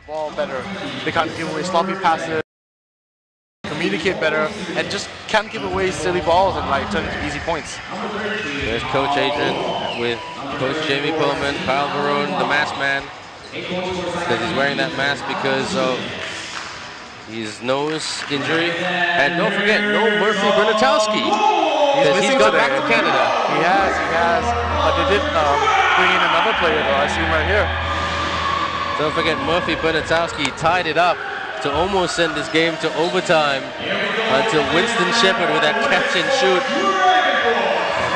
the ball better. They can't give away sloppy passes, communicate better, and just can't give away silly balls and like turn into easy points. There's Coach Adrian with Coach Jamie Pullman, Kyle Varone, the mask man, because he's wearing that mask because of his nose injury. And don't forget, no Murphy Bernatowski. He's gone back to Canada. He has. But they did bring in another player though. I see him right here. Don't forget, Murphy Bernatowski tied it up to almost send this game to overtime until Winston Shepard with that catch and shoot.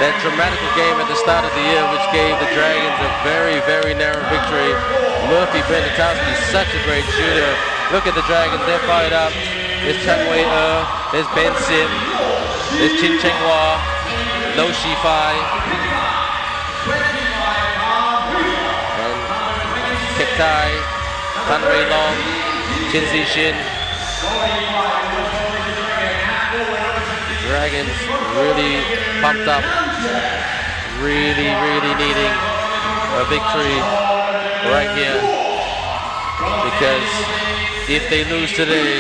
That dramatical game at the start of the year which gave the Dragons a very, very narrow victory. Murphy Bernatowski, such a great shooter. Look at the Dragons, they're fired up. There's Chan Wei there's Ben Sim, there's Chin Cheng Hua, Lo Shi Fai, and Kek Tai, Tan Wei Long, Chin Zi Shin. Dragons really pumped up, really, really needing a victory right here, because if they lose today,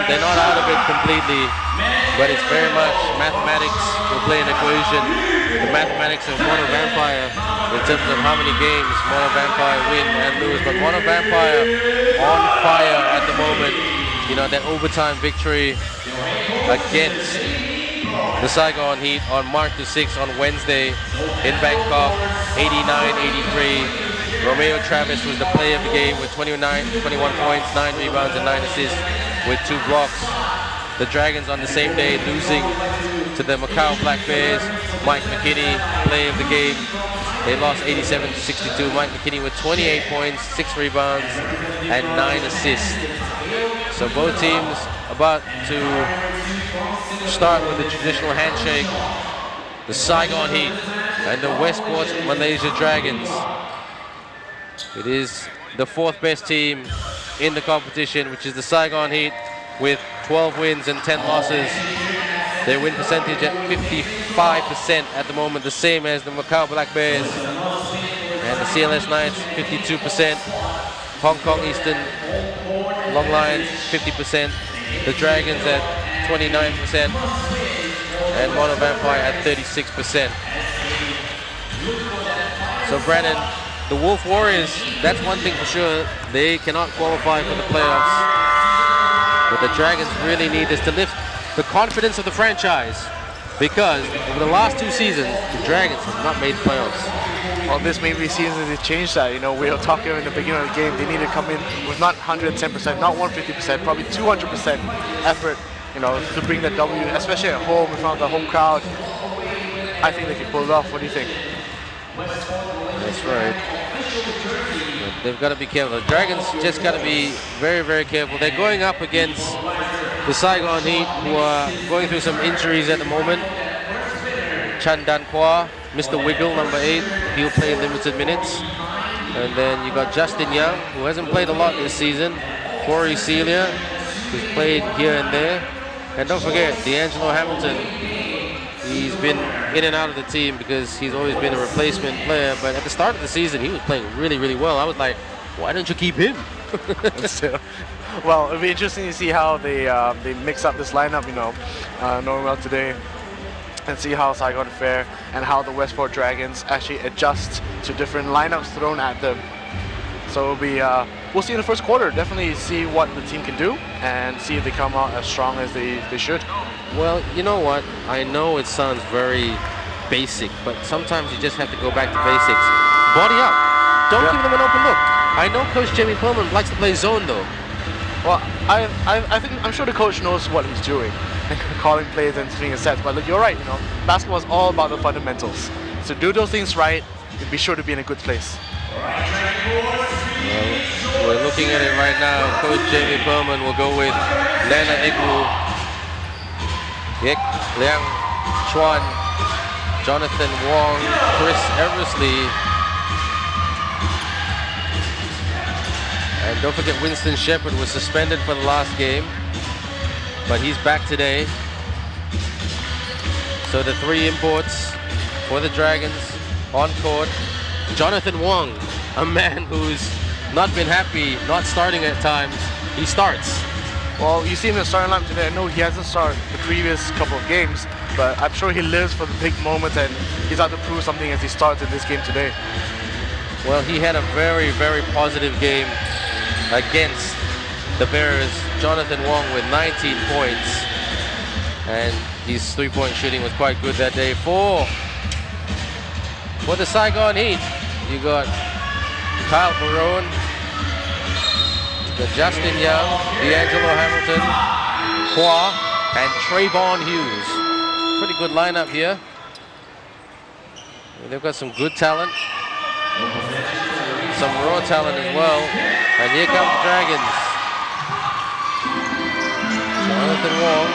they're not out of it completely, but it's very much mathematics will play an equation. The mathematics of Mono Vampire in terms of how many games Mono Vampire win and lose, but Mono Vampire on fire at the moment. You know, that overtime victory against the Saigon Heat on March the 6th on Wednesday in Bangkok, 89-83. Romeo Travis was the player of the game with 21 points, 9 rebounds, and 9 assists with 2 blocks. The Dragons on the same day losing to the Macau Black Bears. Mike McKinney, player of the game. They lost 87-62. Mike McKinney with 28 points, 6 rebounds, and 9 assists. So both teams about to start with the traditional handshake. The Saigon Heat and the Westports Malaysia Dragons. It is the 4th best team in the competition, which is the Saigon Heat with 12 wins and 10 losses. Their win percentage at 55% at the moment, the same as the Macau Black Bears. And the CLS Knights, 52%. Hong Kong Eastern Long Lions, 50%. The Dragons at 29%. And Mono Vampire at 36%. So Brandon, the Wolf Warriors, that's one thing for sure. They cannot qualify for the playoffs. But the Dragons really need this to lift the confidence of the franchise, because over the last 2 seasons, the Dragons have not made the playoffs. Well, this maybe season they changed that. You know, we were talking in the beginning of the game, they need to come in with not 110%, not 150%, probably 200% effort, you know, to bring the W, especially at home in front of the home crowd. I think they can pull it off. What do you think? That's right. They've got to be careful. The Dragons just got to be very, very careful. They're going up against the Saigon Heat, who are going through some injuries at the moment. Chan Dan Kwa, Mr. Wiggle, number 8, he'll play limited minutes. And then you got Justin Young, who hasn't played a lot this season. Corey Celia, who's played here and there. And don't forget, D'Angelo Hamilton. He's been in and out of the team because he's always been a replacement player. But at the start of the season, he was playing really, really well. I was like, why don't you keep him? Well, it'll be interesting to see how they mix up this lineup, you know, knowing well today, and see how Saigon fare and how the Westport Dragons actually adjust to different lineups thrown at them. So it'll be, we'll see in the first quarter. Definitely see what the team can do and see if they come out as strong as they should. Well, you know what? I know it sounds very basic, but sometimes you just have to go back to basics. Body up. Don't give them an open look. I know Coach Jamie Pullman likes to play zone, though. Well, I'm sure the coach knows what he's doing, calling plays and swinging sets. But look, you're right. You know, basketball is all about the fundamentals. So do those things right, and be sure to be in a good place. Well, we're looking at it right now. Coach Jamie Pullman will go with Lana Igu, Yek Liang Chuan, Jonathan Wong, Chris Eversley, and don't forget Winston Shepard was suspended for the last game, but he's back today. So the 3 imports for the Dragons on court. Jonathan Wong, a man who's not been happy not starting at times. He starts. Well, you see him in the starting lineup today. I know he hasn't started the previous couple of games, but I'm sure he lives for the big moments, and he's out to prove something as he starts in this game today. Well, he had a very, very positive game against the Bears. Jonathan Wong with 19 points, and his three-point shooting was quite good that day. For the Saigon Heat, you got Kyle Barone, the Justin Young, D'Angelo Hamilton, Hua, and Trayvon Hughes. Pretty good lineup here. And they've got some good talent, some raw talent as well. And here come the Dragons. Jonathan Wong,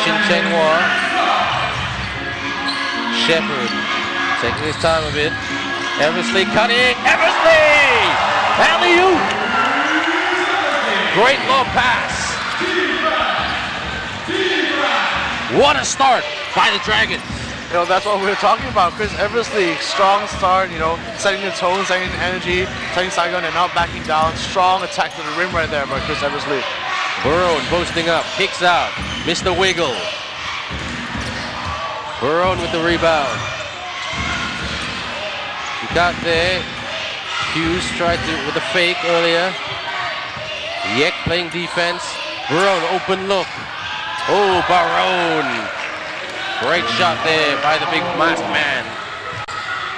Chin Cheng Hua, Shepard taking his time a bit. Eversley cutting, Eversley! Alley-oop! Great low pass. What a start by the Dragons. You know, that's what we were talking about. Chris Eversley, strong start, you know, setting the tone, setting the energy, setting Saigon and not backing down. Strong attack to the rim right there by Chris Eversley. Barone posting up, kicks out, missed the wiggle. Barone with the rebound. He got there. Hughes tried to with a fake earlier. Yek playing defense. Barone, open look. Oh, Barone. Great shot there by the big masked man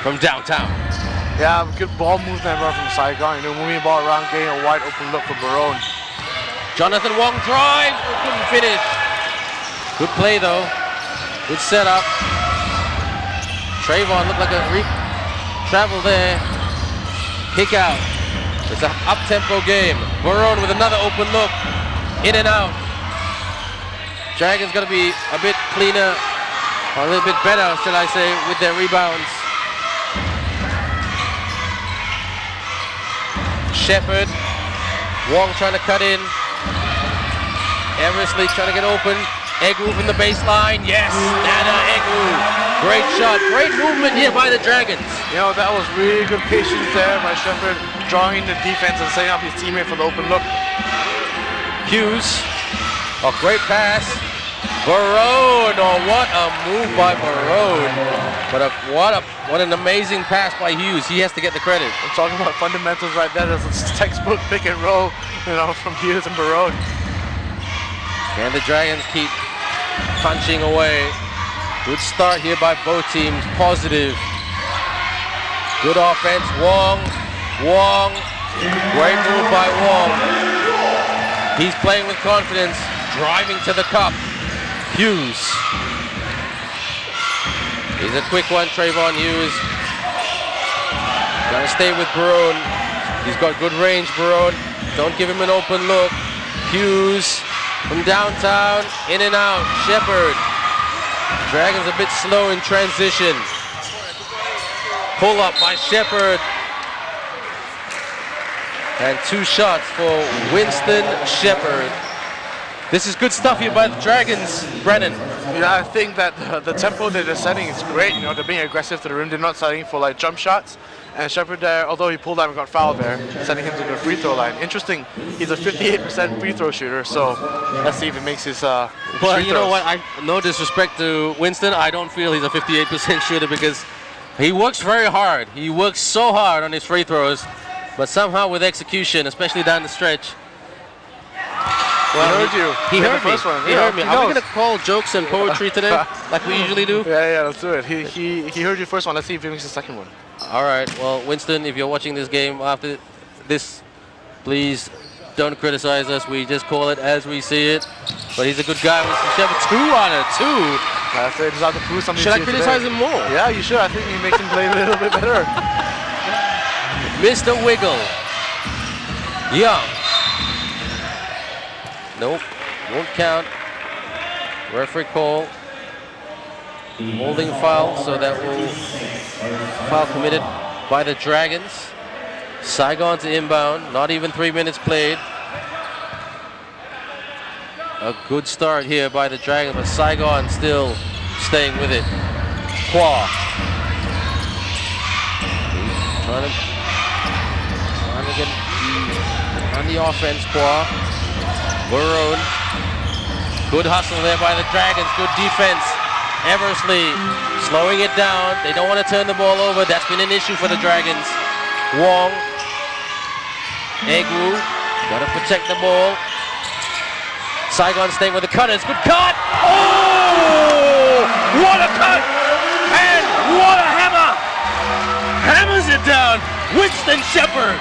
from downtown. Yeah, good ball movement from Saigon. You know, moving the ball around, getting a wide open look for Barone. Jonathan Wong drive, couldn't finish. Good play though. Good setup. Trayvon looked like a travel there. Kick out. It's an up-tempo game. Barone with another open look. In and out. Dragons got to be a bit cleaner, or a little bit better, shall I say, with their rebounds. Shepard. Wong trying to cut in. Eversley trying to get open. Egu from the baseline. Yes, Nana Egu. Great shot. Great movement here by the Dragons. You know, that was really good patience there by Shepard, drawing the defense and setting up his teammate for the open look. Hughes. A great pass. Barone. Oh, what a move by Barone. But what an amazing pass by Hughes. He has to get the credit. I'm talking about fundamentals right there. There's a textbook pick and roll, you know, from Hughes and Barone. And the Dragons keep punching away. Good start here by both teams. Positive. Good offense. Wong. Great move by Wong. He's playing with confidence. Driving to the cup. Hughes. He's a quick one, Trayvon Hughes. Gotta stay with Barone. He's got good range, Barone. Don't give him an open look. Hughes from downtown, in and out. Shepard. Dragons a bit slow in transition. Pull up by Shepard. And 2 shots for Winston Shepard. This is good stuff here by the Dragons, Brennan. Yeah, I think that the tempo that they're setting is great. You know, they're being aggressive to the rim. They're not setting for like jump shots. And Shepard there, although he pulled out and got fouled there, sending him to the free throw line. Interesting, he's a 58% free throw shooter, so let's see if he makes his Well, you know what, no disrespect to Winston, I don't feel he's a 58% shooter because he works very hard. He works so hard on his free throws, but somehow with execution, especially down the stretch. Well, he heard me. He heard me. Are we going to call jokes and poetry today, like we usually do? Yeah, let's do it. He heard you first one. Let's see if he makes the second one. All right. Well, Winston, if you're watching this game after this, please don't criticize us. We just call it as we see it. But he's a good guy. Winston Shepard, 2 on it, 2. That's it. Just have to prove something. Should I criticize him more? Yeah, you should. I think he makes him play a little bit better. Mr. Wiggle. Young. Nope, won't count. Referee call. Holding foul, so that will foul committed by the Dragons. Saigon to inbound, not even 3 minutes played. A good start here by the Dragons, but Saigon still staying with it. Hua. trying to get on the offense. Qua. Barone. Good hustle there by the Dragons. Good defense. Eversley slowing it down. They don't want to turn the ball over. That's been an issue for the Dragons. Wong. Egwu. Got to protect the ball. Saigon staying with the cutters. Good cut. Oh! What a cut! And what a hammer! Hammers it down. Winston Shepard.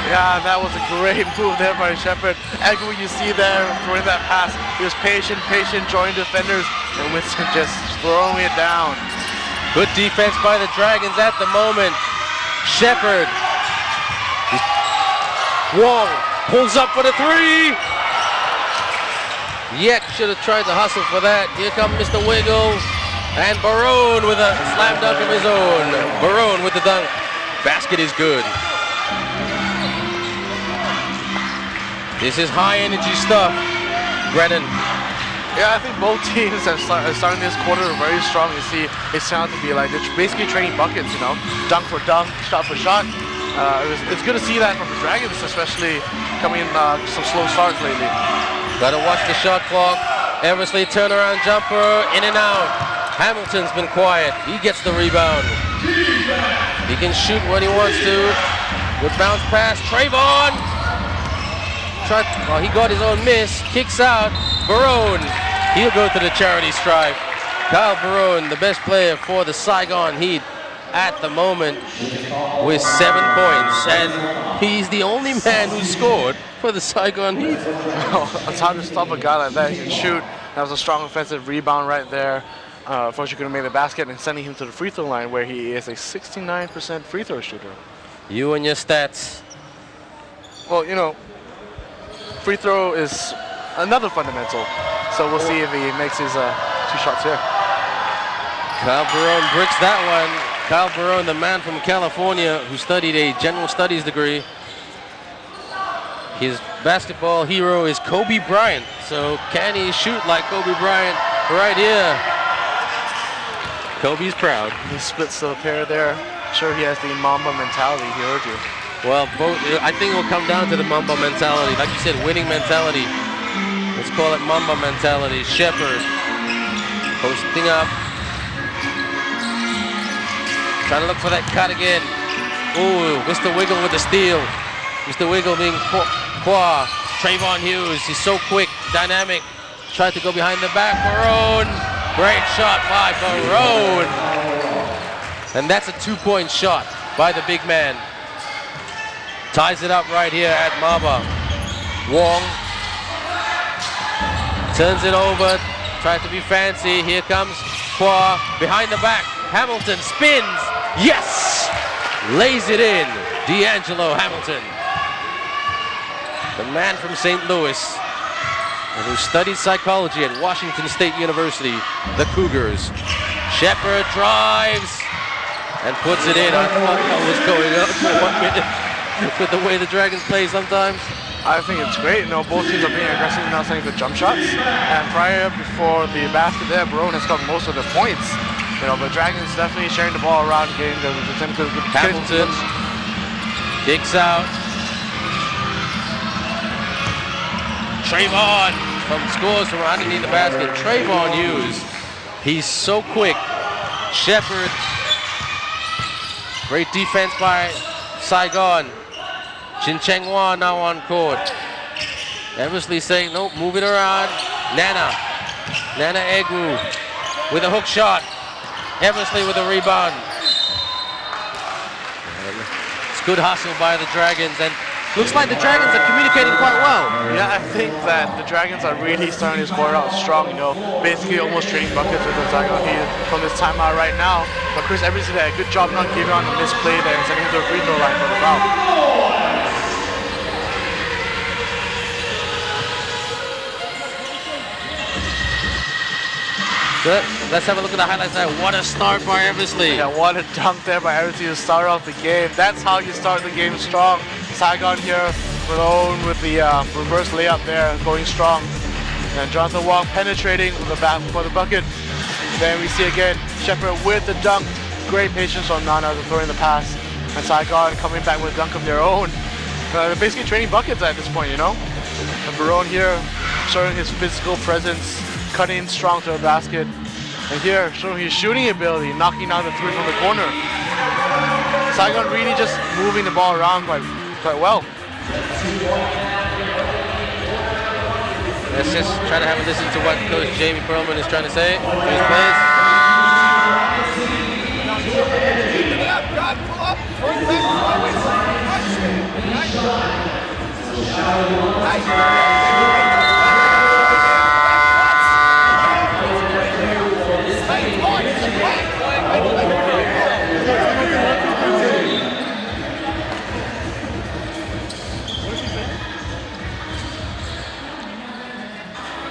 Yeah, that was a great move there by Shepard. Egwu, you see there throwing that pass. He was patient, joining defenders, and Winston just throwing it down. Good defense by the Dragons at the moment. Shepard. Wong pulls up for the three. Yek should have tried to hustle for that. Here comes Mr. Wiggle. And Barone with a slam dunk of his own. Barone with the dunk. Basket is good. This is high energy stuff, Brennan. Yeah, I think both teams are starting this quarter very strong. You see, it sounds to be like they're basically trading buckets, you know, dunk for dunk, shot for shot. It's good to see that from the Dragons, especially coming in some slow starts lately. Got to watch the shot clock. Eversley turnaround jumper, in and out. Hamilton's been quiet. He gets the rebound. He can shoot when he wants to. Good bounce pass, Trayvon. Well, he got his own miss, kicks out. Barone, he'll go to the charity stripe. Kyle Barone, the best player for the Saigon Heat at the moment with 7 points. And he's the only man who scored for the Saigon Heat. It's hard to stop a guy like that. He can shoot. That was a strong offensive rebound right there. Unfortunately, couldn't make the basket and sending him to the free throw line where he is a 69% free throw shooter. You and your stats. Well, you know, free throw is another fundamental. So we'll see if he makes his 2 shots here. Kyle Barone bricks that one. Kyle Barone, the man from California who studied a general studies degree. His basketball hero is Kobe Bryant. So can he shoot like Kobe Bryant right here? Kobe's proud. He splits the pair there. Sure, he has the Mamba mentality. He heard you. Well, both. I think it will come down to the Mamba mentality. Like you said, winning mentality. Let's call it Mamba mentality. Shepard posting up. Trying to look for that cut again. Ooh, Mr. Wiggle with the steal. Mr. Wiggle being Qua. Trayvon Hughes, he's so quick, dynamic. Tried to go behind the back. Barone. Great shot by Barone. And that's a 2-point shot by the big man. Ties it up right here at Mamba. Wong turns it over, tries to be fancy. Here comes Qua behind the back. Hamilton spins. Yes! Lays it in. D'Angelo Hamilton. The man from St. Louis and who studied psychology at Washington State University, the Cougars. Shepard drives and puts it in. I thought what was going on for 1 minute with the way the Dragons play sometimes. I think it's great. You know, both teams are being aggressive now, setting good jump shots. And before the basket there, Barone has got most of the points. You know, but Dragons definitely sharing the ball around, getting the good. Hamilton kicks out. Trayvon scores from underneath the basket. Trayvon Hughes, he's so quick. Shepard, great defense by Saigon. Chin Cheng Hua now on court. Eversley saying, nope, move it around. Nana Egwu with a hook shot. Eversley with a rebound. It's good hustle by the Dragons, and looks like the Dragons are communicating quite well. Yeah, I think that the Dragons are really starting to score out strong, you know, basically almost trading buckets with the Saigon Heat from this timeout right now. But Chris Eversley did a good job not giving on the misplay there and sending him to a free throw line for the foul. Good. Let's have a look at the highlights there. What a start by Eversley. Yeah, what a dunk there by Eversley to start off the game. That's how you start the game strong. Saigon here alone with the reverse layup there, going strong. And Jonathan Wong penetrating with the back for the bucket. Then we see again Shepard with the dunk. Great patience from Nana throwing the pass. And Saigon coming back with a dunk of their own. They're basically training buckets at this point, you know? And Barone here showing his physical presence, cutting strong to the basket. And here showing his shooting ability, knocking down the three from the corner. Saigon really just moving the ball around quite well. Let's just try to have a listen to what Coach Jamie Perlman is trying to say to his players.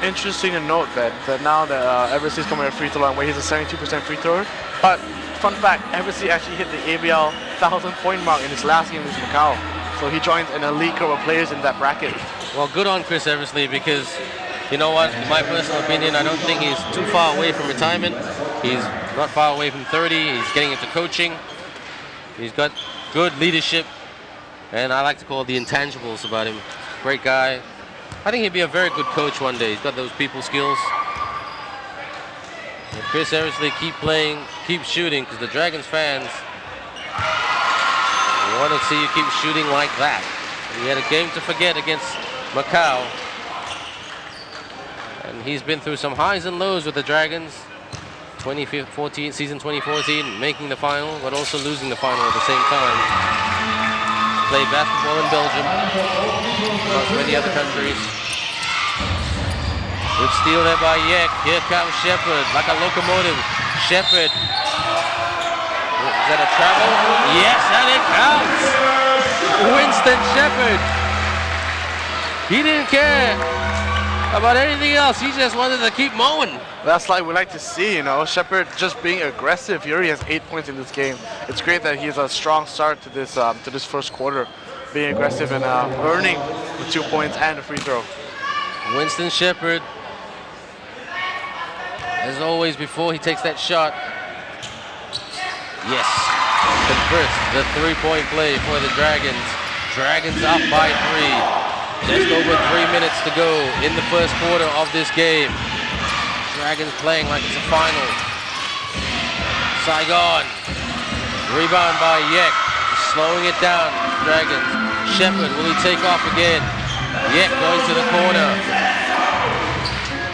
Interesting to note that now that Eversley's coming at free throw line where he's a 72% free thrower. But fun fact, Eversley actually hit the ABL 1,000-point mark in his last game against Macau. So he joins an elite group of players in that bracket. Well, good on Chris Eversley, because you know what, in my personal opinion, I don't think he's too far away from retirement. He's not far away from 30. He's getting into coaching. He's got good leadership, and I like to call the intangibles about him. Great guy. I think he'd be a very good coach one day. He's got those people skills. And Chris Eversley, keep playing, keep shooting, because the Dragons fans want to see you keep shooting like that. He had a game to forget against Macau. And he's been through some highs and lows with the Dragons. Season 2014, making the final, but also losing the final at the same time. Played basketball in Belgium, amongst many other countries. Good steal there by Yek. Here comes Shepard, like a locomotive. Shepard. Is that a travel? Yes, and it counts! Winston Shepard. He didn't care about anything else. He just wanted to keep mowing. That's like we like to see, you know. Shepard just being aggressive. He already has 8 points in this game. It's great that he has a strong start to this first quarter, being aggressive and earning the 2 points and a free throw. Winston Shepard, as always, before he takes that shot. Yes, converts the three-point play for the Dragons. Dragons up by 3. Just over 3 minutes to go in the first quarter of this game. Dragons playing like it's a final. Saigon. Rebound by Yek. Slowing it down. Dragons. Shepard, will he take off again? Yek going to the corner.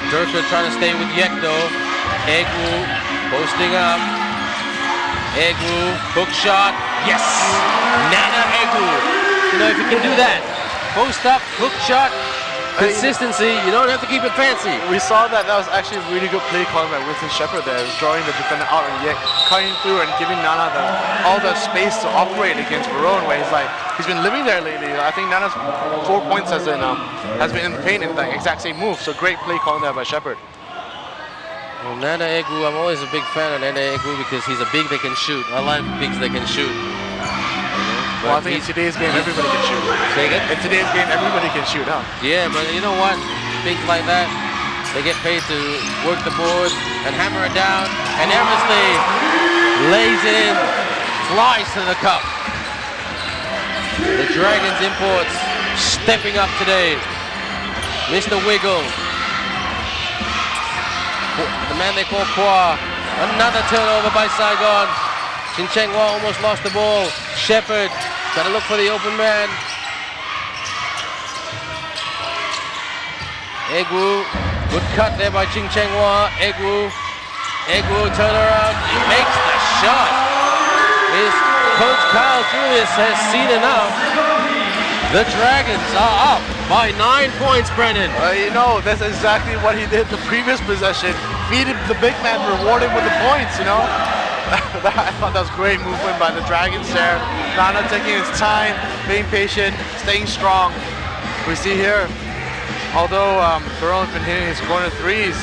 Durka trying to stay with Yek though. Egwu posting up. Egwu, hook shot. Yes! Nana Egwu. You know, if you can do that, post up, hook shot, consistency, you don't have to keep it fancy. We saw that was actually a really good play call by Winston Shepard there, drawing the defender out and Yek cutting through and giving Nana all the space to operate against Barone, where he's been living there lately. I think Nana's 4 points has been in the paint in the exact same move. So great play call there by Shepard. Well, Nana Egwu, I'm always a big fan of Nana Egwu because he's a big that can shoot. I like bigs that can shoot. Well, I think in today's game, everybody can shoot. Say again? In today's game, everybody can shoot, huh? Yeah, but you know what? Bigs like that, they get paid to work the boards and hammer it down. And Eversley lays it in, flies to the cup. The Dragons imports stepping up today. Mr. Wiggle. The man they call Kwa. Another turnover by Saigon. Chin Cheng Hua almost lost the ball. Shepard got to look for the open man. Egwu, good cut there by Ching Cheng Hua. Egwu turn around, he makes the shot. His coach Kyle Julius has seen enough. The Dragons are up by 9 points, Brennan. You know, that's exactly what he did the previous possession. Feed him the big man, reward him with the points, you know. I thought that was great movement by the Dragons there. Nana taking his time, being patient, staying strong. We see here, although Barone's been hitting his corner threes,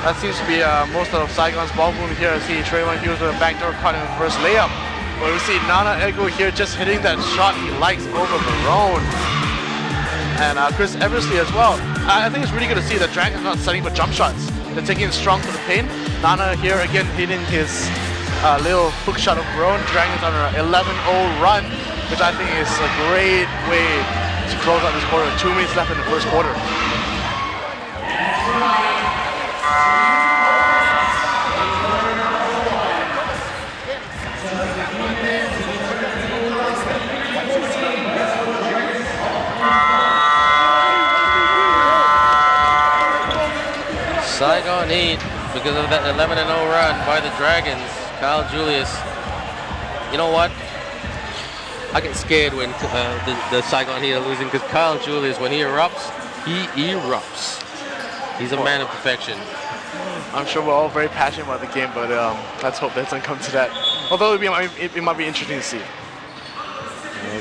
that seems to be most of Saigon's ball movement here. I see Trayvon Hughes with a backdoor cut in the first layup. But we see Nana Egwu here just hitting that shot he likes over Barone. And Chris Eversley as well. I think it's really good to see that Dragons not setting for jump shots. They're taking it strong to the paint. Nana here again hitting his little hook shot of Barone. Dragons on an 11-0 run, which I think is a great way to close out this quarter. 2 minutes left in the first quarter. Saigon Heat, because of that 11-0 run by the Dragons. Kyle Julius. You know what? I get scared when the Saigon Heat are losing, because Kyle Julius, when he erupts, he erupts. He's a man of perfection. I'm sure we're all very passionate about the game, but let's hope that doesn't come to that. Although it might be interesting to see.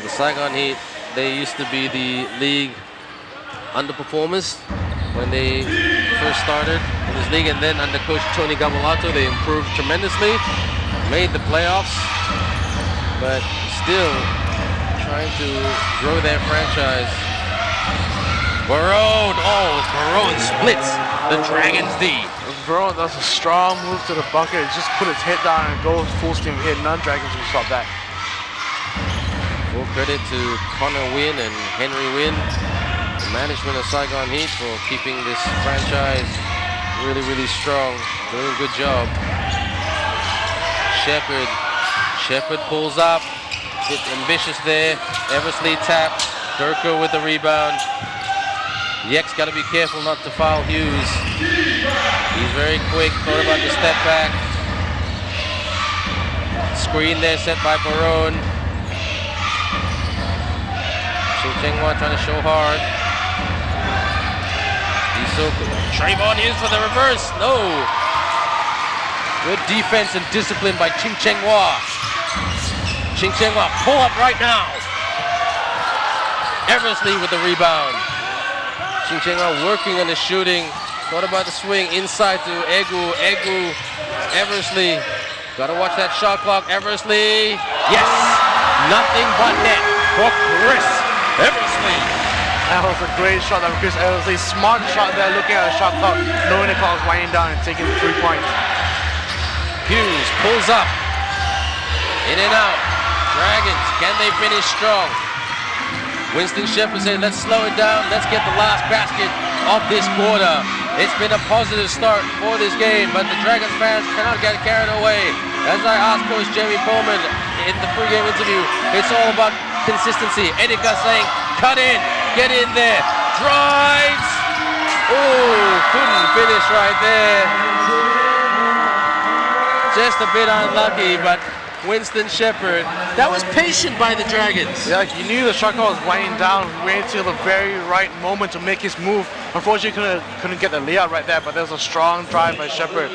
The Saigon Heat, they used to be the league underperformers when they first started in this league, and then under coach Tony Gavolato, they improved tremendously, made the playoffs, but still trying to grow their franchise. Barone, Barone splits the Dragons D. Barone does a strong move to the bucket, just put his head down and go full steam hit. None Dragons will stop that. Full credit to Connor Wynn and Henry Wynn, the management of Saigon Heat, for keeping this franchise really, really strong. Doing a good job. Shepherd pulls up. Bit ambitious there. Eversley tapped. Durko with the rebound. Yek's got to be careful not to foul Hughes. He's very quick. Thought about the step back. Screen there set by Barone. Shin Cheng-Hwa trying to show hard. He's so good. Trayvon Hughes for the reverse. No. Good defense and discipline by Ching Cheng-Hwa. Ching Cheng-Hwa, pull up right now. Eversley with the rebound. Ching Cheng-Hwa working on the shooting. Thought about the swing inside to Egu, Eversley. Gotta watch that shot clock. Eversley. Yes. Nothing but net for Chris Eversley. That was a great shot by Chris Eversley. Smart shot there, looking at the shot clock, knowing the clock was winding down and taking the 3 points. Hughes pulls up. In and out. Dragons, can they finish strong? Winston Shepherd said, let's slow it down. Let's get the last basket of this quarter. It's been a positive start for this game, but the Dragons fans cannot get carried away. As I asked Coach Jamie Pullman in the pregame interview, it's all about consistency. Edika saying, cut in, get in there, drives. Oh, couldn't finish right there. Just a bit unlucky, but Winston Shepherd, that was patient by the Dragons. Yeah, you knew the shot clock was winding down, waiting till the very right moment to make his move. Unfortunately, couldn't get the layup right there, but there was a strong drive by Shepherd.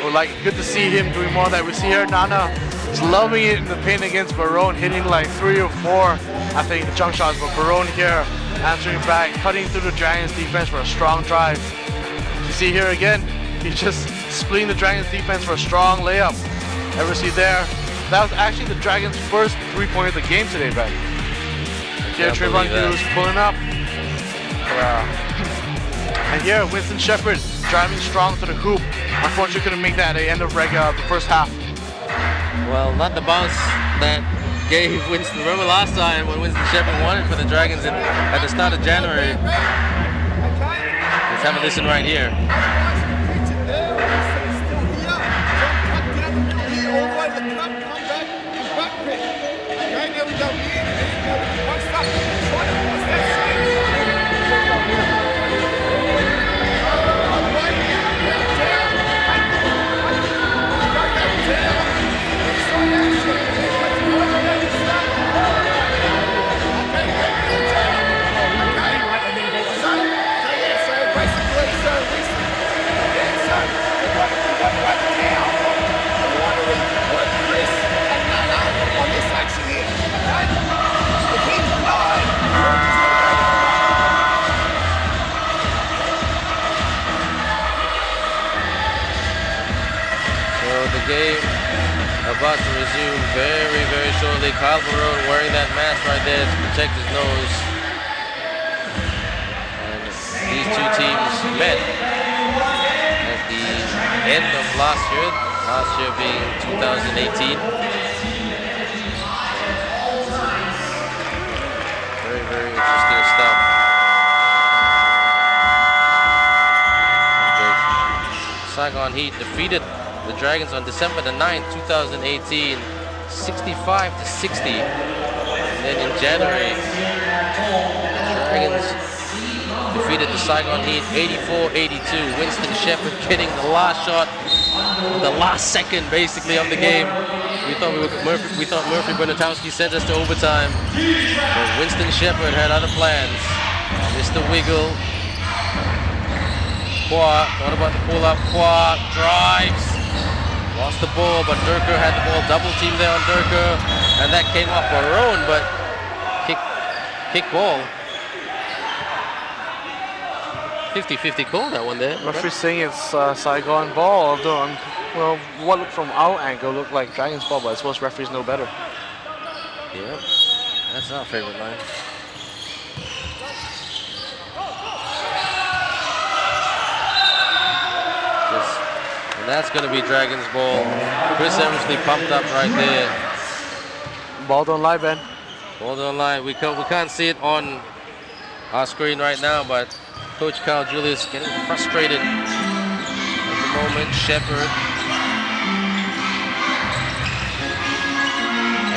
Well, good to see him doing more of that. We see here Nana is loving it in the paint against Barone, hitting like 3 or 4, I think, the jump shots. But Barone here answering back, cutting through the Dragons defense for a strong drive. You see here again, he's just splitting the Dragons defense for a strong layup. Ever see there? That was actually the Dragons' first 3-pointer of the game today, Ben. Here, Trayvon Hughes pulling up. And here, Winston Shepherd driving strong to the hoop. Unfortunately, couldn't make that at the end of the first half. Well, not the bounce that gave Winston. Remember last time when Winston Shepherd won it for the Dragons at the start of January? Let's have a listen right here. Game about to resume very, very shortly. Kyle Barone wearing that mask right there to protect his nose. And these two teams met at the end of last year, Last year being 2018. Very, very interesting stuff. The Saigon Heat defeated the Dragons on December the 9th, 2018, 65-60. And then in January, the Dragons defeated the Saigon Heat 84-82. Winston Shepherd getting the last shot, the last second basically of the game. We thought Murphy Bonatowski sent us to overtime, but Winston Shepherd had other plans. Mr. Wiggle. Kwa, what about the pull-up? Kwa drives, lost the ball, but Durker had the ball, double team there on Durker, and that came off Barone, but kick ball. 50-50 call, that one there. Referee saying it's Saigon ball, although well, what looked from our angle looked like Dragons ball, but I suppose referees know better. Yeah, that's our favorite line. And that's going to be Dragons ball. Chris Eversley pumped up right there. Ball don't lie, Ben. Ball don't lie. We can't see it on our screen right now, but Coach Carl Julius getting frustrated at the moment. Shepherd.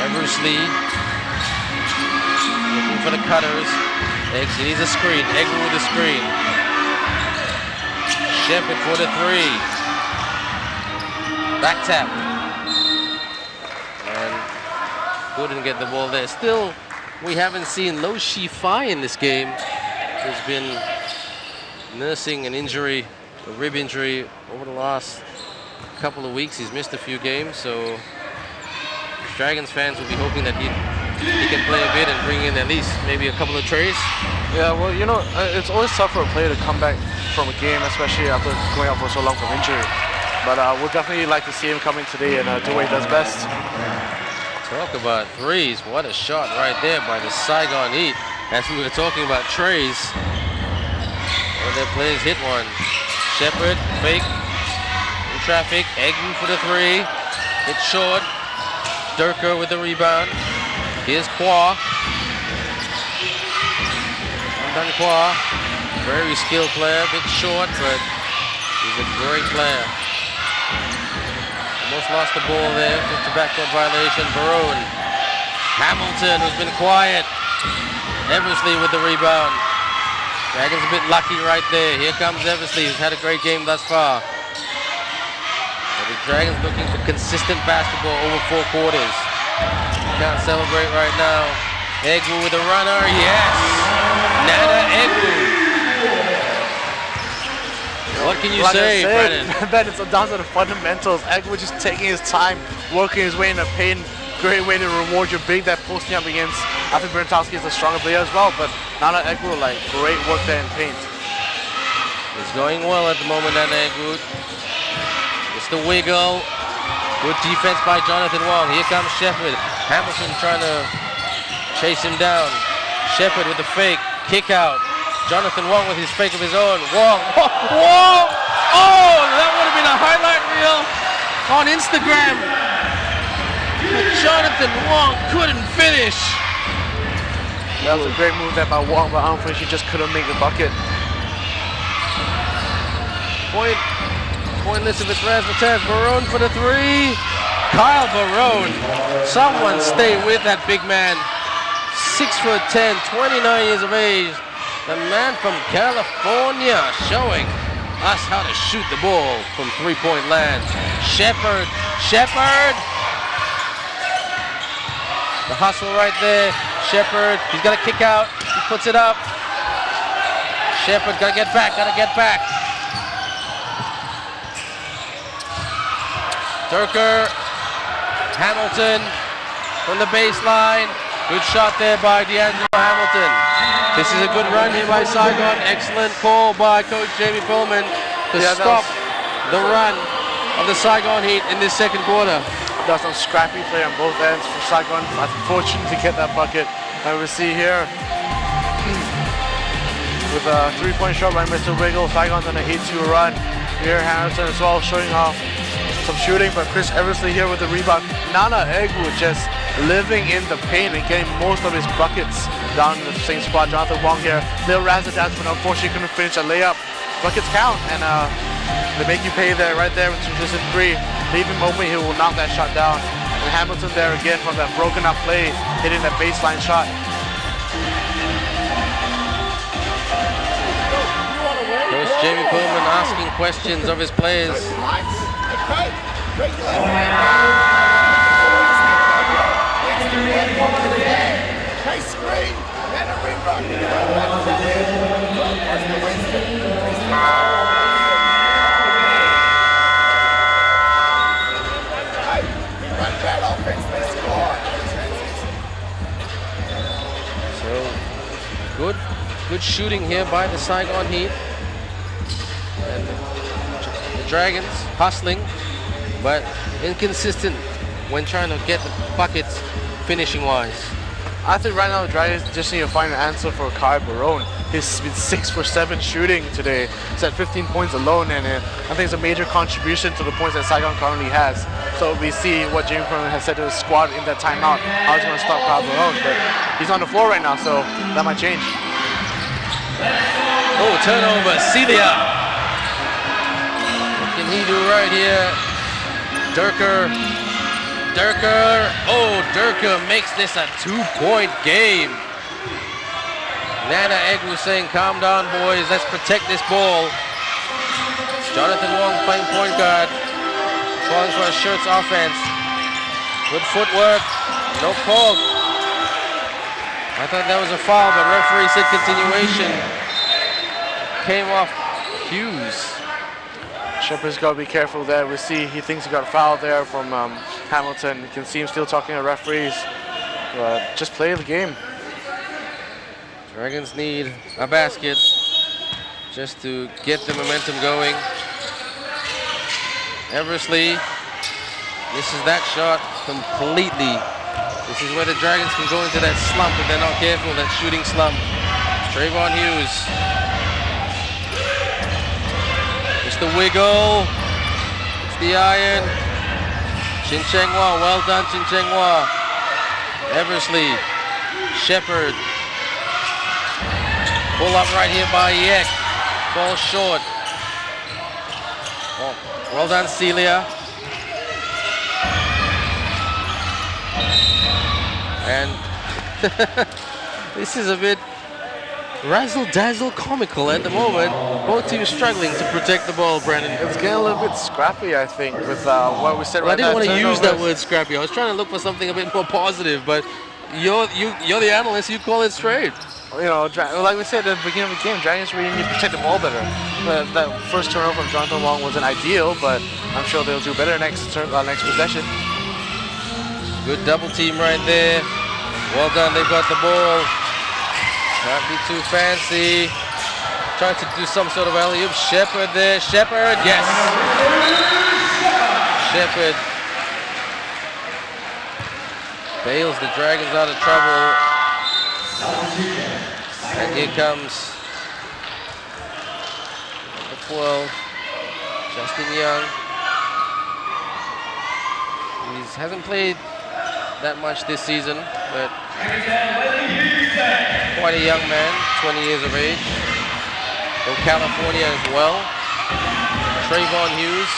Eversley looking for the cutters. He needs a screen. Egger with the screen. Shepherd for the three. Back tap. And couldn't get the ball there. Still, we haven't seen Lo Shi-Fai in this game. He's been nursing an injury, a rib injury, over the last couple of weeks. He's missed a few games, so Dragons fans will be hoping that he can play a bit and bring in at least maybe a couple of trays. Yeah, well, you know, it's always tough for a player to come back from a game, especially after going out for so long from injury. But we'll definitely like to see him come in today and do what he does best. Talk about threes. What a shot right there by the Saigon Heat. As we were talking about trays, one of their players hit one. Shepherd, fake, in traffic, Egwu for the three. It's short. Durker with the rebound. Here's Kwa. Done Kwa. Very skilled player, a bit short, but he's a great player. Almost lost the ball there. Took the backcourt violation. Barone. Hamilton, who's been quiet. Eversley with the rebound. Dragons a bit lucky right there. Here comes Eversley, who's had a great game thus far. But the Dragons looking for consistent basketball over 4 quarters. Can't celebrate right now. Egwu with a runner. Yes! Nana Egwu. What can you say, Brennan? Ben, it's down to the fundamentals. Egwu just taking his time, working his way in the paint. Great way to reward your big that posting up against. I think Bonatowski is a stronger player as well, but Nana Egwu, like, great work there in paint. It's going well at the moment, Nana Egwu. It's the wiggle. Good defense by Jonathan Wong. Here comes Shepherd. Hamilton trying to chase him down. Shepherd with the fake. Kick out. Jonathan Wong with his fake of his own. Wong. Wong! Oh, that would have been a highlight reel on Instagram. But Jonathan Wong couldn't finish. That was a great move there by Wong, but unfortunately he just couldn't make the bucket. Pointless if it's Razmataz. Barone for the three. Kyle Barone. Someone stay with that big man. 6'10", 29 years of age. The man from California showing us how to shoot the ball from three-point land. Shepherd. Shepherd. The hustle right there. Shepherd. He's got to kick out. He puts it up. Shepherd got to get back. Got to get back. Durker. Hamilton from the baseline. Good shot there by D'Angelo Hamilton. This is a good run here by Saigon. Excellent call by Coach Jamie Pullman to stop the run of the Saigon Heat in this second quarter. That's some scrappy play on both ends for Saigon. Unfortunate to get that bucket. And we see here with a 3-point shot by Mr. Wiggle. Saigon's on a 8-2 run. Here Hamilton as well showing off some shooting, but Chris Eversley here with the rebound. Nana Egwu just living in the paint and getting most of his buckets down in the same spot. Jonathan Wong here, little razzle dance, but unfortunately couldn't finish a layup. Buckets count, and they make you pay there, right there with transition 3. Leave him open, he will knock that shot down. And Hamilton there again from that broken up play, hitting that baseline shot. Coach Jamie Pullman asking questions of his players. So good shooting here by the Saigon Heat. And the Dragons hustling, but inconsistent when trying to get the buckets finishing wise. I think right now the Dragons just need to find an answer for Kai Barone. He's been 6 for 7 shooting today. He's at 15 points alone, and I think it's a major contribution to the points that Saigon currently has. So we see what Jamie Pullman has said to his squad in that timeout. How he's going to stop Kai Barone, but he's on the floor right now, so that might change. Oh, turnover, Celia. What can he do right here? Durker. Oh, Durker makes this a 2-point game. Nana Egwu saying, calm down, boys. Let's protect this ball. Jonathan Wong playing point guard. Falling for a shirts offense. Good footwork. No call. I thought that was a foul, but referee said continuation. Came off Hughes. Shepard's got to be careful there. We see he thinks he got fouled there from Hamilton. You can see him still talking to referees. But just play the game. Dragons need a basket just to get the momentum going. Eversley misses that shot completely. This is where the Dragons can go into that slump if they're not careful, that shooting slump. Trayvon Hughes. The wiggle, it's the iron. Chin Cheng Hua, well done Chin Cheng Hua. Eversley, Shepard. Pull up right here by Yek, falls short. Oh, well done Celia. And this is a bit razzle-dazzle comical at the moment. Both teams struggling to protect the ball, Brandon. It's getting a little bit scrappy, I think, with what we said right now. I didn't want to use that word scrappy. I was trying to look for something a bit more positive, but you're the analyst, you call it straight. You know, like we said at the beginning of the game, Dragons really need to protect the ball better. That first turnover from Jonathan Wong wasn't ideal, but I'm sure they'll do better next possession. Good double team right there. Well done, they got the ball. Can't be too fancy. Trying to do some sort of alley-oop. Shepard there. Shepard, yes. Shepard bails the Dragons out of trouble. And here comes the 12, Justin Young. He hasn't played that much this season, but quite a young man, 20 years of age, from California as well. Trayvon Hughes,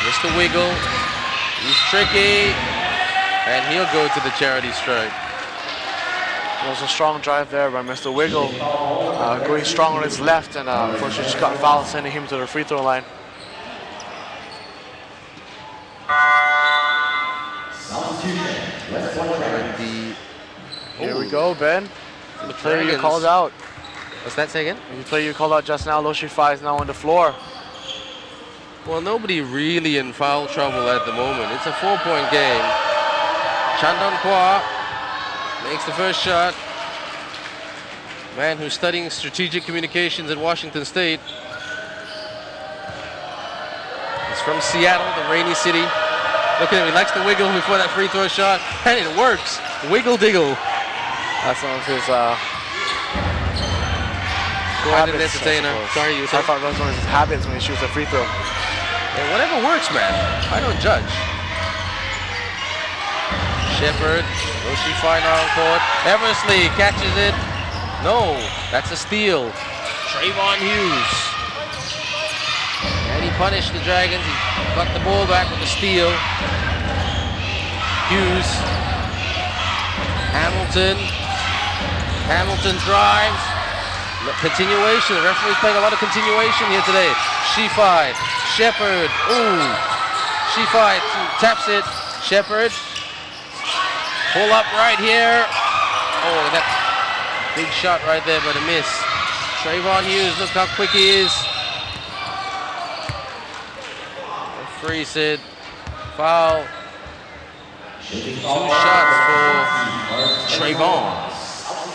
Mr. Wiggle, he's tricky, and he'll go to the charity stripe. It was a strong drive there by Mr. Wiggle, going strong on his left, and unfortunately just got fouled, sending him to the free throw line. Here we go, Ben. The player you called out. What's that, say again? The player you called out just now, Lo Shifai, is now on the floor. Well, nobody really in foul trouble at the moment. It's a 4-point game. Chandon Kwa makes the first shot. Man who's studying strategic communications at Washington State. He's from Seattle, the rainy city. Look at him, he likes to wiggle before that free throw shot, and it works. Wiggle diggle. That's one of his Go-handed habits, I entertainer. suppose. Sorry, you I said? thought those were his habits when he shoots a free throw. Yeah, whatever works, man. I don't judge. Shepard, Roshi fine on court. Eversley catches it. No, that's a steal. Trayvon Hughes. And he punished the Dragons. He got the ball back with a steal. Hughes. Hamilton. Hamilton drives. Continuation. The referee's playing a lot of continuation here today. Shifai. Shepard. Ooh. Shifai taps it. Shepard. Pull up right here. Oh, that big shot right there, but a miss. Trayvon Hughes, look how quick he is. Referee said foul. 2 shots for Trayvon.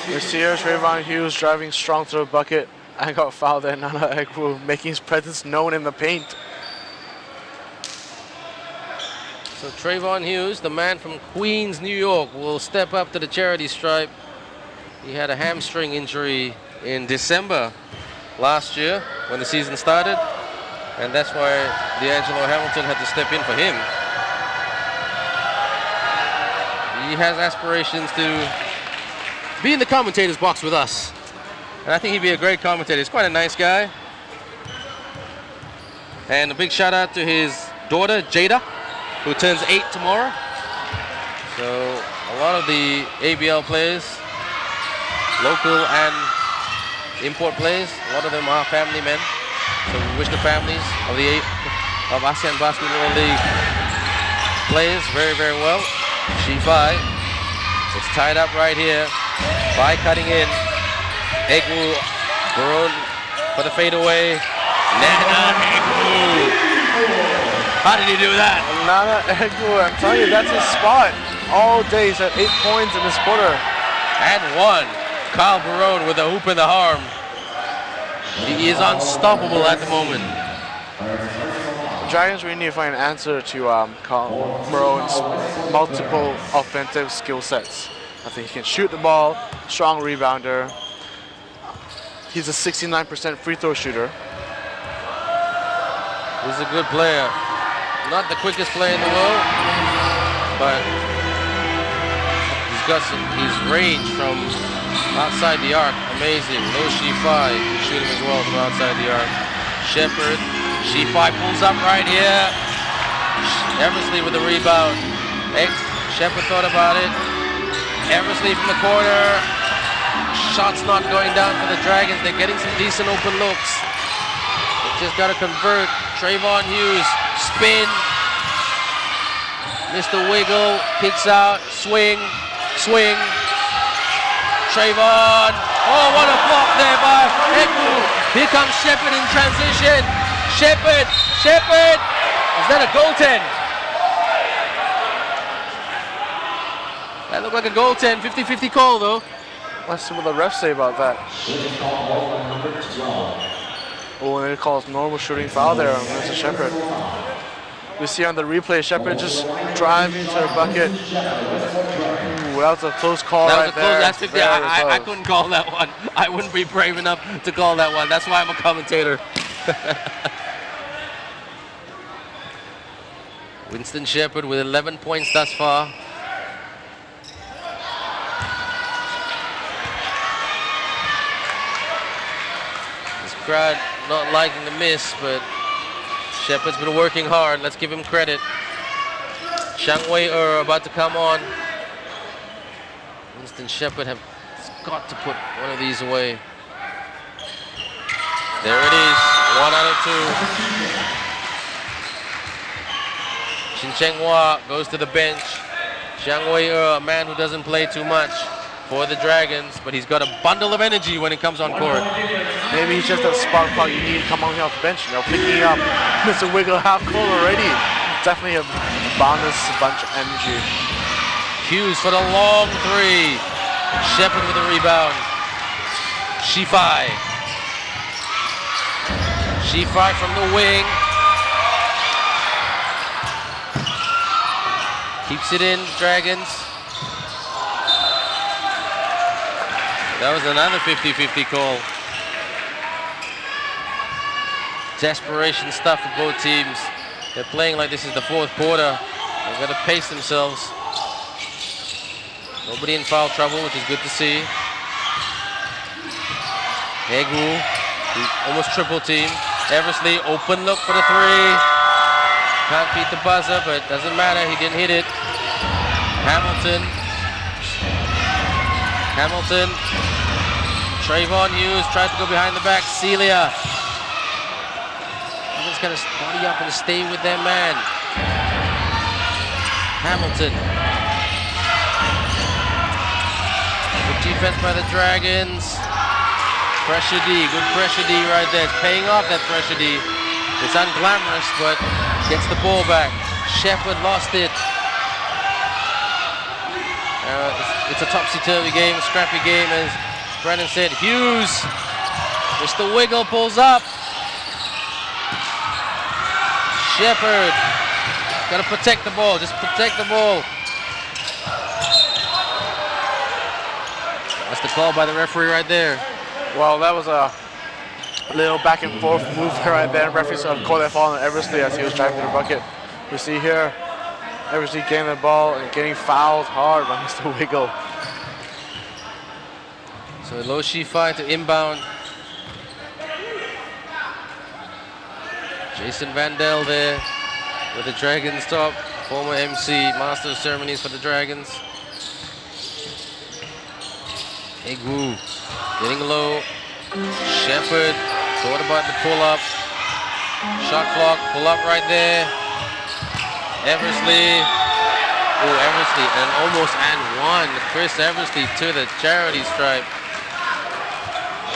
This year, Trayvon Hughes driving strong to the bucket. I got fouled there. Nana Egwu making his presence known in the paint. So Trayvon Hughes, the man from Queens, New York, will step up to the charity stripe. He had a hamstring injury in December last year when the season started, and that's why D'Angelo Hamilton had to step in for him. He has aspirations to be in the commentator's box with us, and I think he'd be a great commentator. He's quite a nice guy. And a big shout out to his daughter, Jada, who turns 8 tomorrow. So a lot of the ABL players, local and import players, a lot of them are family men. So we wish the families of the Asean Basketball League players very, very well. Shifai, it's tied up right here. By cutting in. Egwu, Barone for the fadeaway. Nana Egwu. How did he do that? Nana Egwu, I'm telling you, that's his spot. All day, he's at 8 points in this quarter. And 1. Kyle Barone with a hoop in the arm. He is unstoppable at the moment. The Dragons really need to find an answer to Kyle Barone's multiple offensive skill sets. I think he can shoot the ball, strong rebounder. He's a 69% free throw shooter. He's a good player. Not the quickest player in the world, but he's got his range from outside the arc. Amazing. No Shifai can shoot him as well from outside the arc. Shepard. Shifai pulls up right here. Eversley with the rebound. Shepard thought about it. Eversley from the corner. Shots not going down for the Dragons. They're getting some decent open looks. They just got to convert. Trayvon Hughes, spin. Mr. Wiggle, kicks out, swing, swing. Trayvon. Oh, what a block there by Egwu. Here comes Shepard in transition. Shepard. Is that a goaltend? That looked like a goaltend. 50-50 call though. Let's see what the refs say about that. Oh, and they call it normal shooting foul there on Mr. Shepard. We see on the replay, Shepard just driving to the bucket. Ooh, that was a close call that right was a close, there. that's 50. I couldn't call that one. I wouldn't be brave enough to call that one. That's why I'm a commentator. Winston Shepard with 11 points thus far. This crowd not liking the miss, but Shepard's been working hard. Let's give him credit. Shang Wei about to come on. Winston Shepard has got to put one of these away. There it is, 1 out of 2. Shin Cheng-hwa goes to the bench. Shang Wei, a man who doesn't play too much for the Dragons, but he's got a bundle of energy when he comes on court. Maybe he's just that spark plug you need to come on here off the bench, picking up Mr. Wiggle half court already. Definitely a bonus bunch of energy. Hughes for the long 3. Shepard with the rebound. Shifai. Shifai from the wing. Keeps it in, Dragons. That was another 50-50 call. desperation stuff for both teams. They're playing like this is the fourth quarter. They've got to pace themselves. Nobody in foul trouble, which is good to see. Egu, almost triple team. Eversley, open look for the three. Can't beat the buzzer, but doesn't matter. He didn't hit it. Hamilton. Trayvon Hughes tried to go behind the back. Celia. They're just going to body up and stay with their man. Hamilton. Good defense by the Dragons. Pressure D, good pressure D right there. It's paying off, that pressure D. It's unglamorous, but gets the ball back. Shepard lost it. It's a topsy-turvy game, scrappy game, as Brandon said. Hughes, Mr. Wiggle pulls up. Shepard, got to protect the ball, just protect the ball. That's the call by the referee right there. Well, that was a little back and forth move right there. Referee sort of called that foul on Eversley as he was driving to the bucket. We see here Eversley getting the ball and getting fouled hard by Mr. Wiggle. So low sheet fight to inbound. Jason Vandell there with the Dragons top. Former MC, Master of Ceremonies for the Dragons. Egu getting low. Shepard thought about the pull up. Shot clock, pull up right there. Eversley. Oh, Eversley, and almost and one. Chris Eversley to the charity stripe.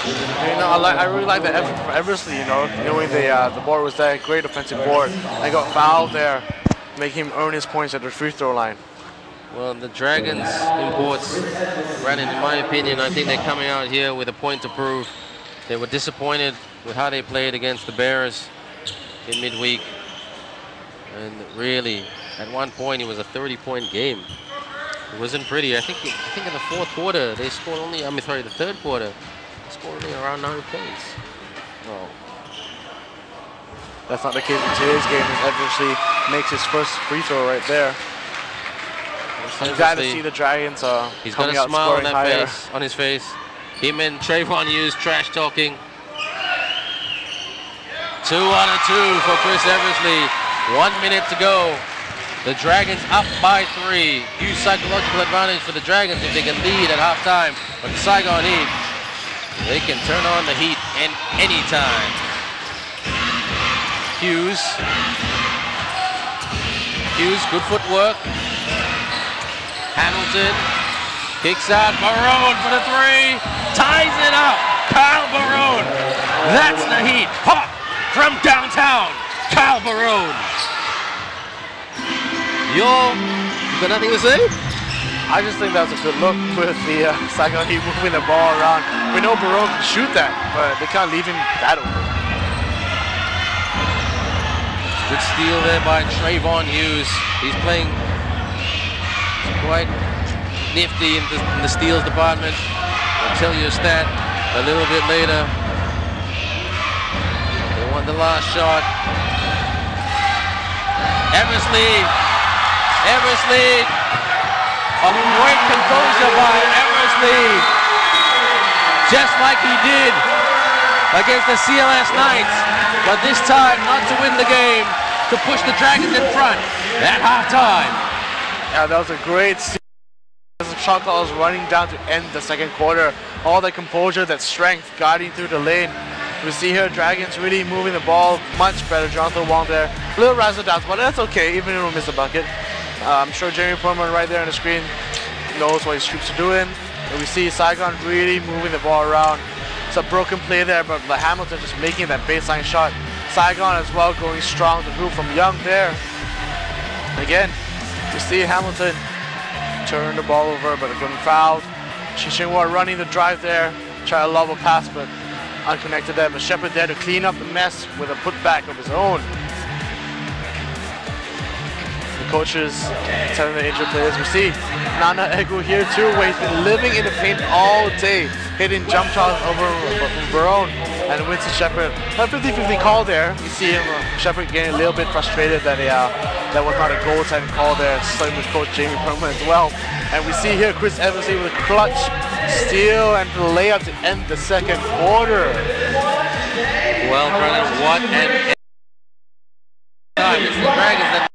You know, I really like the effort from Eversley, you know, knowing the board was there, great offensive board. I got fouled there, making him earn his points at the free throw line. Well, the Dragons imports, Brandon, in my opinion, I think they're coming out here with a point to prove. They were disappointed with how they played against the Bears in midweek. And really, at one point, it was a 30-point game. It wasn't pretty. I think in the fourth quarter, they scored only, the third quarter, they scored only around 9 points. Oh. That's not the case in today's game, as Eversley makes his first free throw right there. I'm glad to see the Dragons he's got a smile on that face, on his face. Him and Trayvon Hughes trash talking. 2 out of 2 for Chris Eversley. 1 minute to go. The Dragons up by 3. Huge psychological advantage for the Dragons if they can lead at halftime. But the Saigon Heat, they can turn on the heat at any time. Hughes, good footwork. Hamilton kicks out. Barone for the 3. Ties it up. Kyle Barone. That's the Heat. Hot from downtown. Kyle Barone. You got nothing to say? I just think that was a good look with the Saigon Heat moving the ball around. We know Barone can shoot that, but they can't leave him that open. Good steal there by Trayvon Hughes. He's playing quite nifty in the steals department. I'll tell you a stat a little bit later. They want the last shot. Eversley. A great composure by Eversley. Just like he did against the CLS Knights. But this time not to win the game, to push the Dragons in front at halftime. Yeah, that was a great steal. As the shot clock was running down to end the second quarter, all that composure, that strength, guiding through the lane. We see here Dragons really moving the ball much better. Jonathan Wong there, a little razzle dazzle, but that's okay, even if we miss a bucket. I'm sure Jeremy Perlman right there on the screen knows what his troops are doing. And we see Saigon really moving the ball around. It's a broken play there, but Hamilton just making that baseline shot. Saigon as well going strong to move from Young there. Again, we see Hamilton turn the ball over, but getting fouled. Chishinghua running the drive there, try to lob a pass, but unconnected there. But Shepard there to clean up the mess with a putback of his own. The coaches telling the injured players. We see Nana Egu here too, where he's been living in the paint all day, hitting jump shots over Barone and Winston Shepherd. A 50-50 call there. You see him, Shepherd getting a little bit frustrated that that was not a goaltending call there. Same with Coach Jamie Perlman as well. And we see here Chris Evans with a clutch steal and layup to end the second quarter. Well, Brennan, what an time. It's the Dragons that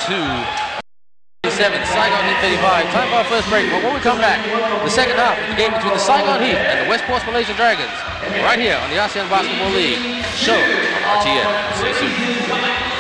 2-7, Saigon Heat 35. Time for our first break. But when we come back, the second half of the game between the Saigon Heat and the Westports Malaysia Dragons, right here on the Asean Basketball League show on RTN. See you soon.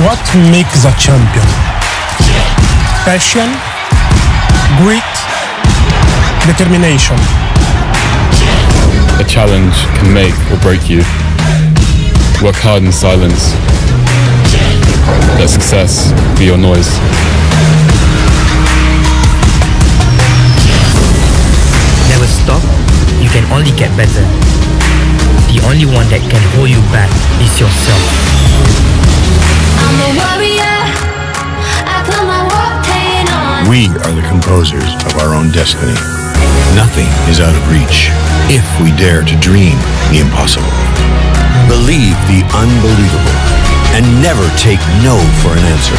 What makes a champion? Passion, grit, determination. A challenge can make or break you. Work hard in silence. Let success be your noise. Never stop, you can only get better. The only one that can hold you back is yourself. I'm a warrior, I put my war paint on. We are the composers of our own destiny. Nothing is out of reach if we dare to dream the impossible. Believe the unbelievable and never take no for an answer.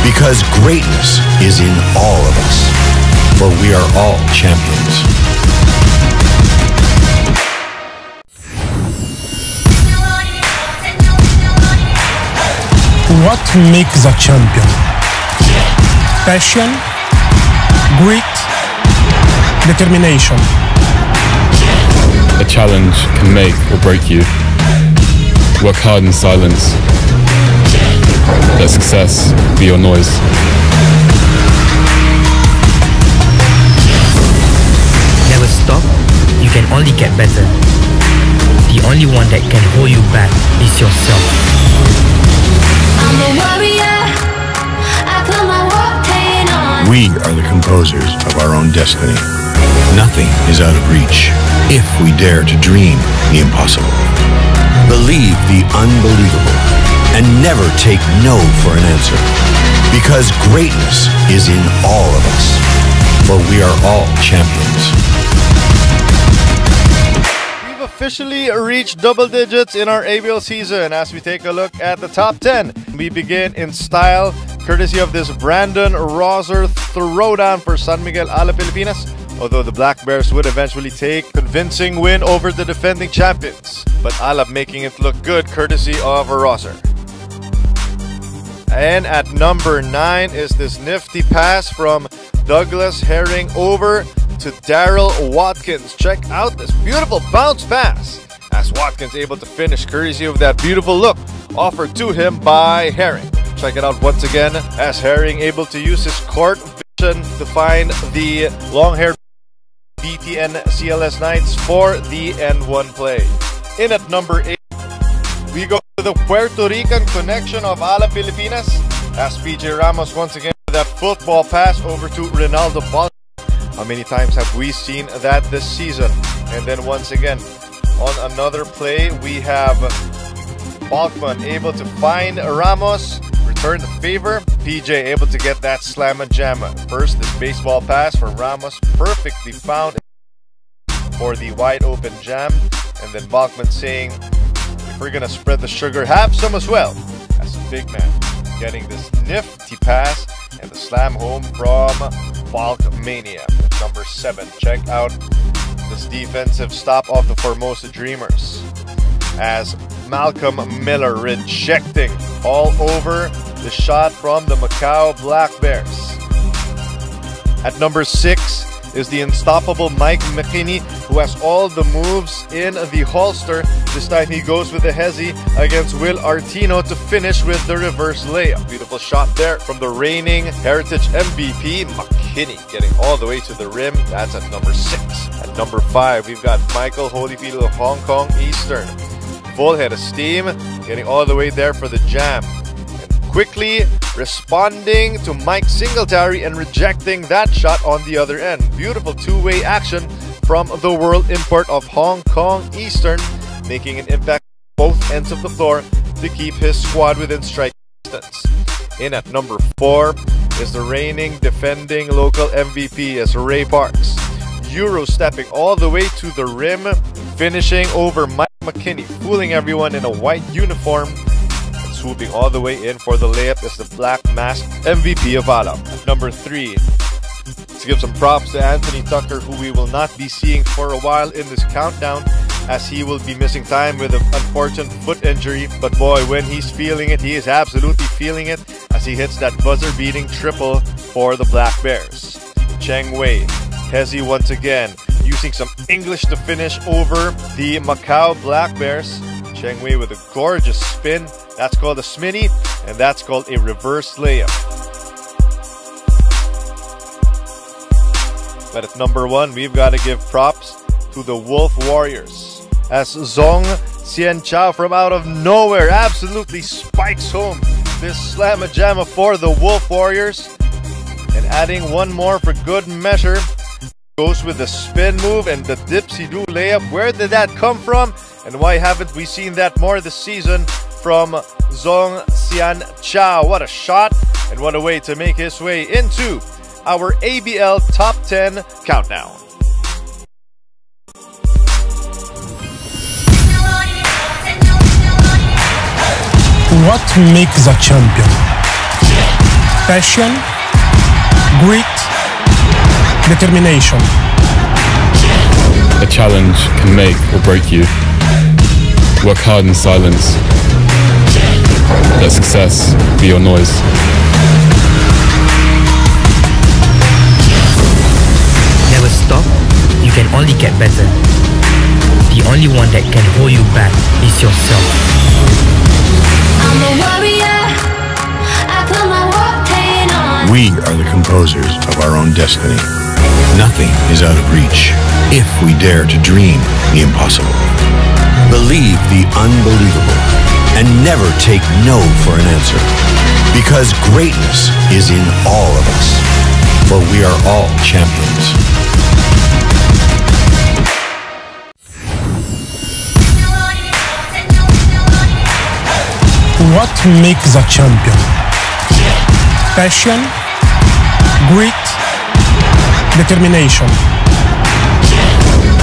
Because greatness is in all of us, for we are all champions. What makes a champion? Passion, grit, determination. A challenge can make or break you. Work hard in silence. Let success be your noise. Never stop, you can only get better. The The only one that can hold you back is yourself. I'm a warrior. I put my war paint on. We are the composers of our own destiny. Nothing is out of reach if we dare to dream the impossible. Believe the unbelievable and never take no for an answer. Because greatness is in all of us. For we are all champions. We've officially reached double digits in our ABL season. As we take a look at the top 10, we begin in style, courtesy of this Brandon Roser throwdown for San Miguel Ala Pilipinas. Although the Black Bears would eventually take a convincing win over the defending champions. But Alab making it look good, courtesy of Roser. And at number 9 is this nifty pass from Douglas Herring over to Daryl Watkins. Check out this beautiful bounce pass as Watkins able to finish courtesy of that beautiful look offered to him by Herring. Check it out once again as Herring able to use his court vision to find the long-haired BTN CLS Knights for the N1 play. In at number 8, we go to the Puerto Rican connection of Ala Pilipinas as PJ Ramos once again with that football pass over to Ronaldo Balcman. How many times have we seen that this season? And then once again, on another play, we have Balcman able to find Ramos, return the favor. PJ able to get that slamma jamma. First, this baseball pass from Ramos, perfectly found for the wide open jam. And then Balcman saying, if we're gonna spread the sugar, have some as well. As a big man getting this nifty pass and the slam home from Balkmania. At number 7, check out this defensive stop of the Formosa Dreamers as Malcolm Miller rejecting all over the shot from the Macau Black Bears. At number 6 is the unstoppable Mike McKinney, who has all the moves in the holster. This time he goes with the hezi against Will Artino to finish with the reverse layup. Beautiful shot there from the reigning Heritage MVP, McKinney, getting all the way to the rim. That's at number 6. At number 5, we've got Michael Holyfield of Hong Kong Eastern. Full head of steam, getting all the way there for the jam. Quickly responding to Mike Singletary and rejecting that shot on the other end. Beautiful two-way action from the world import of Hong Kong Eastern, making an impact on both ends of the floor to keep his squad within strike distance. In at number 4 is the reigning defending local MVP as Ray Parks. Euro stepping all the way to the rim, finishing over Mike McKinney, fooling everyone in a white uniform. Swooping all the way in for the layup is the black masked MVP of Ala. At number 3, let's give some props to Anthony Tucker, who we will not be seeing for a while in this countdown, as he will be missing time with an unfortunate foot injury. But boy, when he's feeling it, he is absolutely feeling it as he hits that buzzer-beating triple for the Black Bears. Cheng Wei, hezi once again, using some English to finish over the Macau Black Bears. Cheng Wei with a gorgeous spin. That's called a sminny, and that's called a reverse layup. But at number 1, we've got to give props to the Wolf Warriors, as Zong Xian Chao from out of nowhere absolutely spikes home this slamma jamma for the Wolf Warriors. And adding one more for good measure, goes with the spin move and the dipsy-do layup. Where did that come from? And why haven't we seen that more this season from Zong Xian Chao? What a shot, and what a way to make his way into our ABL Top 10 Countdown. What makes a champion? Passion, grit, determination. A challenge can make or break you. Work hard in silence. Let success be your noise. Never stop, you can only get better. The only one that can hold you back is yourself. I'm a warrior. I put my war paint on. We are the composers of our own destiny. Nothing is out of reach if we dare to dream the impossible. Believe the unbelievable and never take no for an answer. Because greatness is in all of us. For we are all champions. What makes a champion? Passion, grit, determination.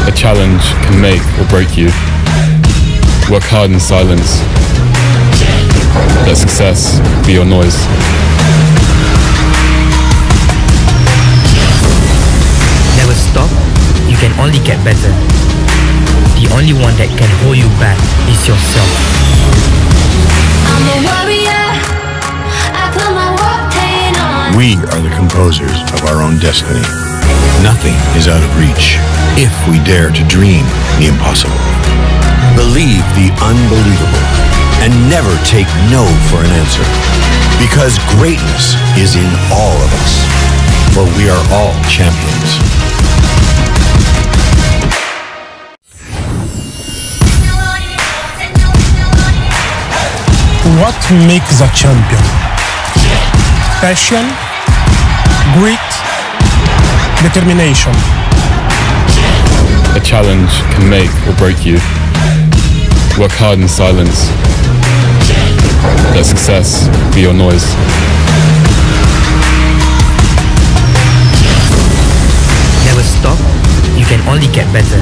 A challenge can make or break you. Work hard in silence. Let success be your noise. Never stop, you can only get better. The only one that can hold you back is yourself. I'm a warrior. I put my war paint on. We are the composers of our own destiny. Nothing is out of reach if we dare to dream the impossible. Believe the unbelievable and never take no for an answer. Because greatness is in all of us. For we are all champions. What makes a champion? Passion, grit, determination. A challenge can make or break you. Work hard in silence. Let success be your noise. Never stop, you can only get better.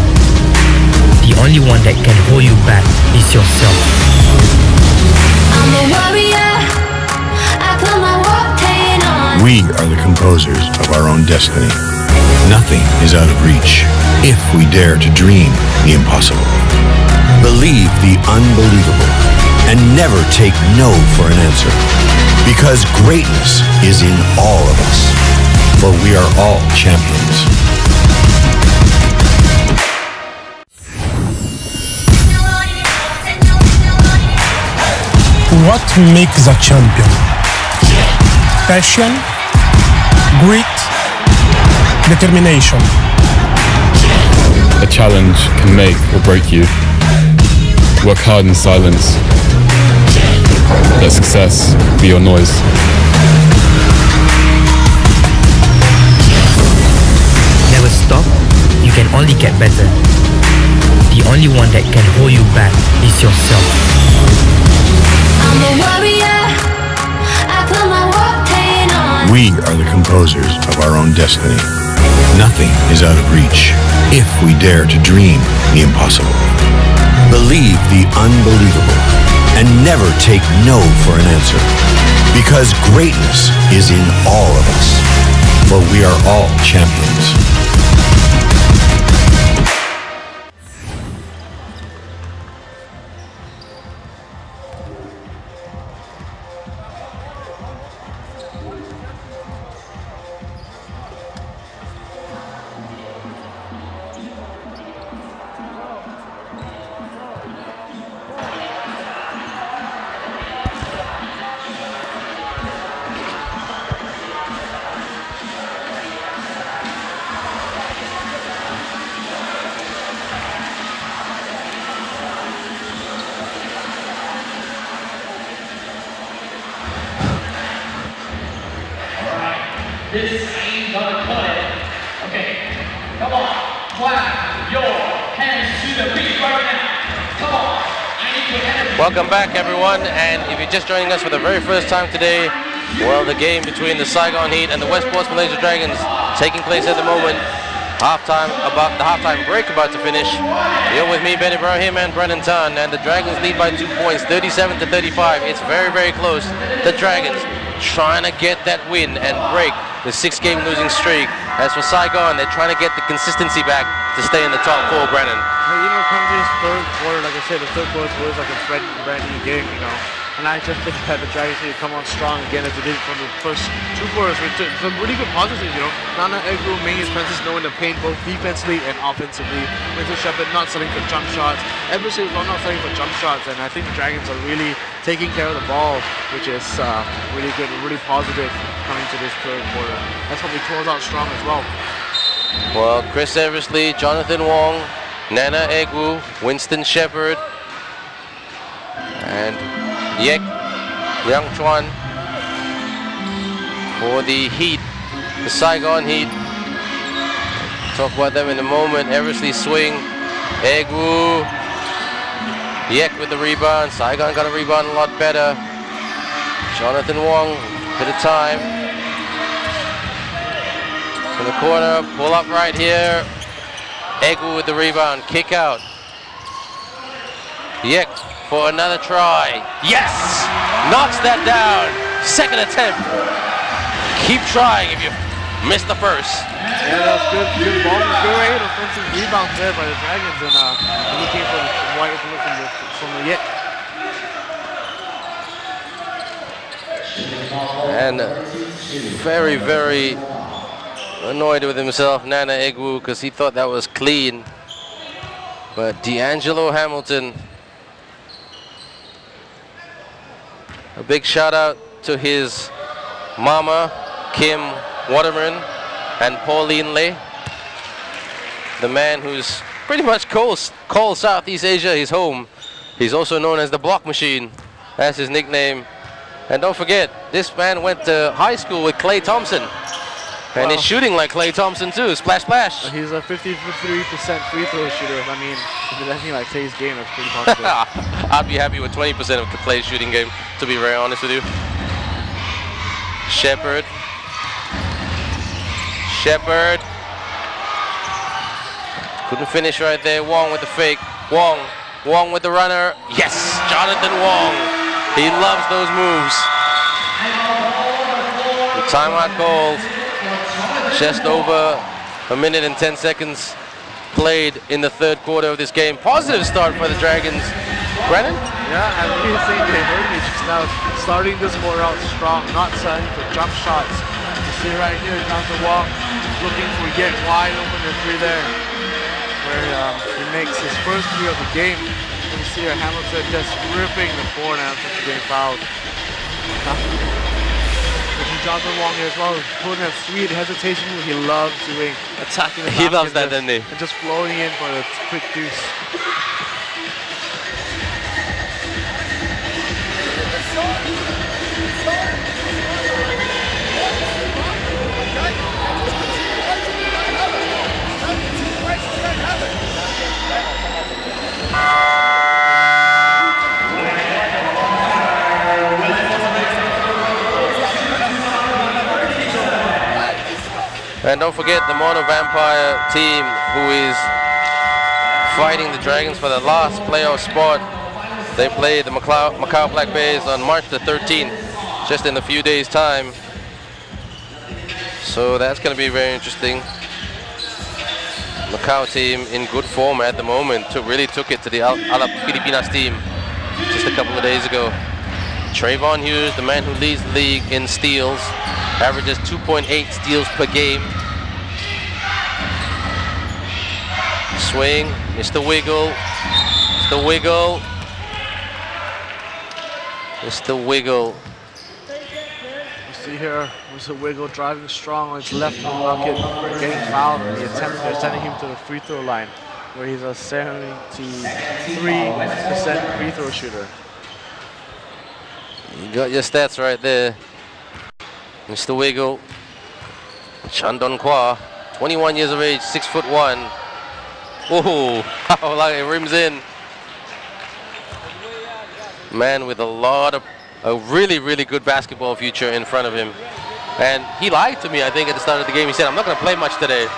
The only one that can hold you back is yourself. I'm a warrior. I put my war paint on. We are the composers of our own destiny. Nothing is out of reach if we dare to dream the impossible. Believe the unbelievable and never take no for an answer. Because greatness is in all of us. For we are all champions. What makes a champion? Passion, grit, determination. A challenge can make or break you. Work hard in silence. Let success be your noise. Never stop, you can only get better. The only one that can hold you back is yourself. I'm a warrior. I put my war paint on. We are the composers of our own destiny. Nothing is out of reach if we dare to dream the impossible. Believe the unbelievable and never take no for an answer. Because greatness is in all of us. For we are all champions. This ain't gonna cut it. Okay, come on, clap your hands to the beat right now. Come on, I need your energy. Welcome back, everyone, and if you're just joining us for the very first time today, well, the game between the Saigon Heat and the Westports Malaysia Dragons taking place at the moment. The halftime break about to finish. You're with me, Ben Ibrahim and Brennan Tan, and the Dragons lead by 2 points, 37-35. It's very, very close. The Dragons trying to get that win and break the 6-game losing streak. As for Saigon, they're trying to get the consistency back to stay in the top 4, Brennan. You know, come to this third quarter, like I said, the third quarter was like a brand new game, you know. And I just think that the Dragons need to come on strong again as they did from the first 2 quarters with some really good positives, you know. Nana Egru, Main Francis knowing the paint both defensively and offensively. Mr. Shepard not selling for jump shots. Everson is not selling for jump shots, and I think the Dragons are really taking care of the ball, which is really good, really positive coming to this third quarter. Let's hope we close out strong as well. Well, Chris Eversley, Jonathan Wong, Nana Egwu, Winston Shepard, And Yek Yang Chuan for the Heat, the Saigon Heat. Talk about them in a moment. Eversley swing. Egwu. Yek with the rebound. Saigon got a rebound a lot better. Jonathan Wong, bit of time. In the corner, pull up right here. Egwu with the rebound, kick out. Yek for another try. Yes! Knocks that down. Second attempt. Keep trying if you missed the first. Yeah, that was good ball. Good offensive rebound there by the Dragons, and looking for the wide open look from the Yek. And very, very annoyed with himself, Nana Egwu, because he thought that was clean. But D'Angelo Hamilton, a big shout out to his mama, Kim Waterman, and Pauline Lei, the man who's pretty much calls Southeast Asia his home. He's also known as the Block Machine. That's his nickname. And don't forget, this man went to high school with Klay Thompson. And he's shooting like Klay Thompson too. Splash, splash. He's a 53% free throw shooter. I mean, if it's anything like Klay's game, that's pretty positive. I'd be happy with 20% of Klay's shooting game, to be very honest with you. Shepard. Couldn't finish right there. Wong with the fake. Wong with the runner. Yes, Jonathan Wong. He loves those moves. The timeout called. Just over a minute and 10 seconds played in the third quarter of this game. Positive start for the Dragons. Brennan? Yeah, I really think they heard me just now. Starting this quarter out strong, not setting for jump shots. You see right here, Jonathan Wong looking for Yek wide open the three there, where he makes his first three of the game. And you see here Hamilton just ripping the board out after getting fouled. Jonathan Wong here as well, putting a sweet hesitation move. He loves doing, attacking the basket. He loves that, doesn't he? And just floating in for the quick deuce. And don't forget the Mono Vampire team, who is fighting the Dragons for the last playoff spot. They play the Macau Black Bears on March the 13th, just in a few days' time. So that's going to be very interesting. Macau team in good form at the moment. Really took it to the Alap Filipinas team just a couple of days ago. Trayvon Hughes, the man who leads the league in steals, averages 2.8 steals per game. Swing, Mr. Wiggle, Mr. Wiggle, Mr. Wiggle. You see here, Mr. Wiggle driving strong on his left bucket, getting fouled, and the attempt they're sending him to the free throw line, where he's a 73% free throw shooter. You got your stats right there. Mr. Wiggle, Chandon Kwa, 21 years of age, 6'1". Oh, how like it rims in. Man with a really, really good basketball future in front of him. And he lied to me, I think, at the start of the game. He said, I'm not going to play much today.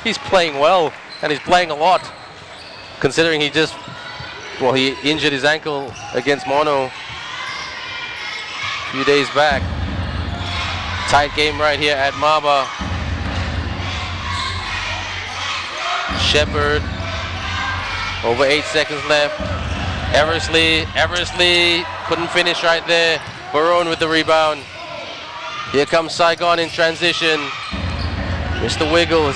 He's playing well, and he's playing a lot, considering he injured his ankle against Mono a few days back. Tight game right here at Maba. Shepard, over 8 seconds left. Eversley couldn't finish right there. Barone with the rebound. Here comes Saigon in transition. Mr. Wiggles.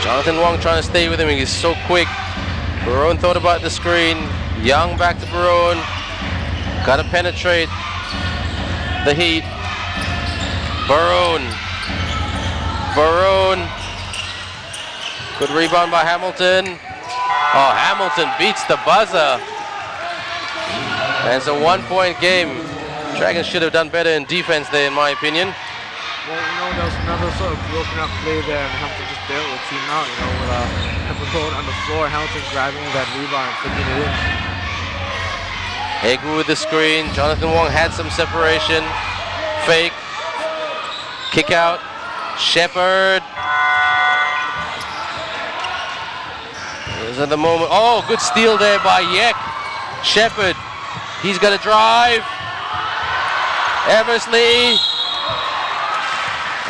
Jonathan Wong trying to stay with him. He's so quick. Barone thought about the screen. Young back to Barone. Got to penetrate the Heat. Barone. Good rebound by Hamilton. Oh, Hamilton beats the buzzer. And it's a 1-point game. Dragons should have done better in defense there, in my opinion. Well, there was another sort of broken up play there, and Hamilton just bailed the team out, with Hamilton on the floor, Hamilton grabbing that rebound and flicking it in. Egu with the screen. Jonathan Wong had some separation. Fake. Kick out. Shepard. Is at the moment. Oh, good steal there by Yek. Shepard. He's going to drive. Eversley.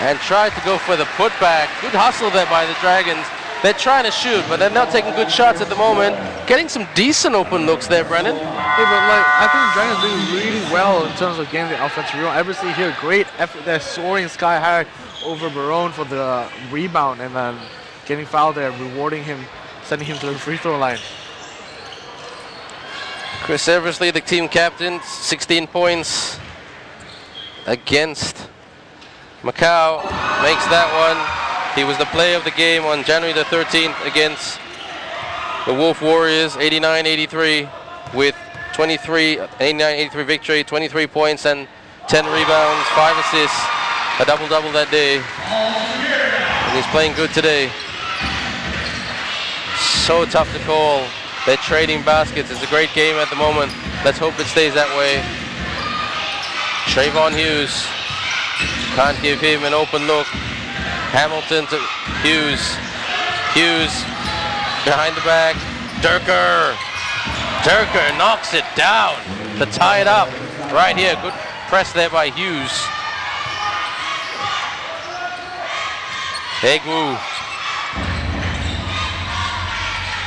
And tried to go for the putback. Good hustle there by the Dragons. They're trying to shoot, but they're not taking good shots at the moment. Getting some decent open looks there, Brennan. Yeah, but I think the Dragons are doing really well in terms of getting the offensive rebound. Eversley here, great effort there, soaring sky high over Barone for the rebound, and then getting fouled there, rewarding him, sending him to the free throw line. Chris Eversley, the team captain, 16 points against Macau, makes that one. He was the player of the game on January the 13th against the Wolf Warriors, 89-83 with 89-83 victory, 23 points and 10 rebounds, 5 assists, a double-double that day. And he's playing good today. So tough to call. They're trading baskets. It's a great game at the moment. Let's hope it stays that way. Trayvon Hughes. Can't give him an open look. Hamilton to Hughes. Hughes behind the back. Durker. Durker knocks it down to tie it up. Right here. Good press there by Hughes. Egwu.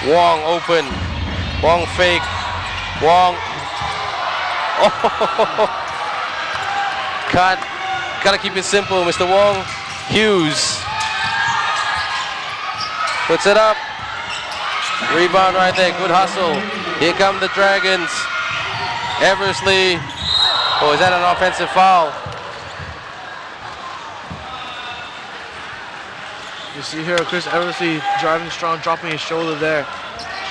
Wong open. Wong fake. Wong. Oh. Gotta keep it simple, Mr. Wong. Hughes puts it up. Rebound right there. Good hustle. Here come the Dragons. Eversley. Oh, is that an offensive foul? You see here Chris Eversley driving strong, dropping his shoulder there.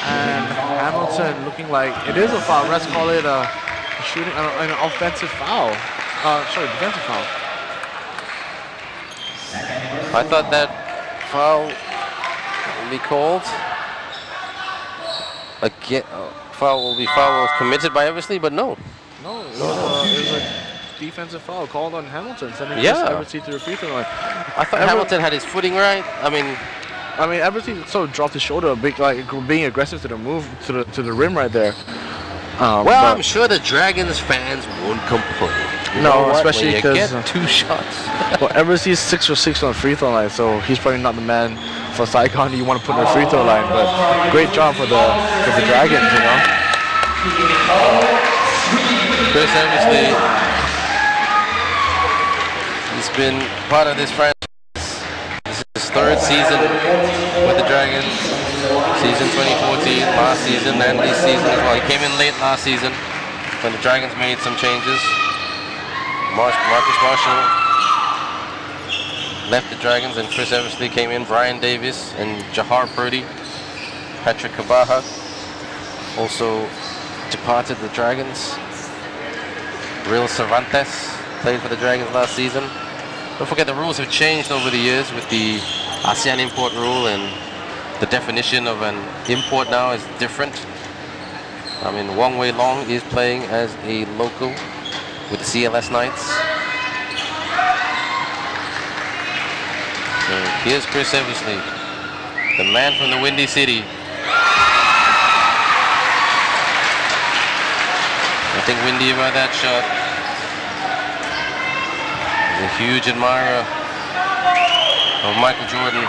And Hamilton looking like it is a foul. Let's call it a shooting, an offensive foul. Sorry, defensive foul. I thought that foul would be called. Again, foul was committed by Eversley, but no. No, it was a defensive foul called on Hamilton, sending Chris Eversley to the free throw line. I thought Hamilton had his footing right. I mean, Eversley sort of dropped his shoulder a bit, like being aggressive to the move to the rim right there. Well, I'm sure the Dragons fans won't complain. No, especially because get 2 shots. Well, Eversley's 6 for 6 on the free throw line, so he's probably not the man for Saigon you want to put in the free throw line. But great job for the Dragons, Chris Eversley, he's been part of this franchise. This is his 3rd season with the Dragons. Season 2014, last season, and this season as well. He came in late last season when the Dragons made some changes. Marcus Marshall left the Dragons and Chris Eversley came in. Brian Davis and Jahar Purdy. Patrick Kabaha also departed the Dragons. Real Cervantes played for the Dragons last season. Don't forget the rules have changed over the years with the ASEAN import rule, and the definition of an import now is different. I mean, Wong Wei Long is playing as a local with the CLS Knights. So here's Chris Eversley, the man from the Windy City. Nothing windy about that shot. He's a huge admirer of Michael Jordan.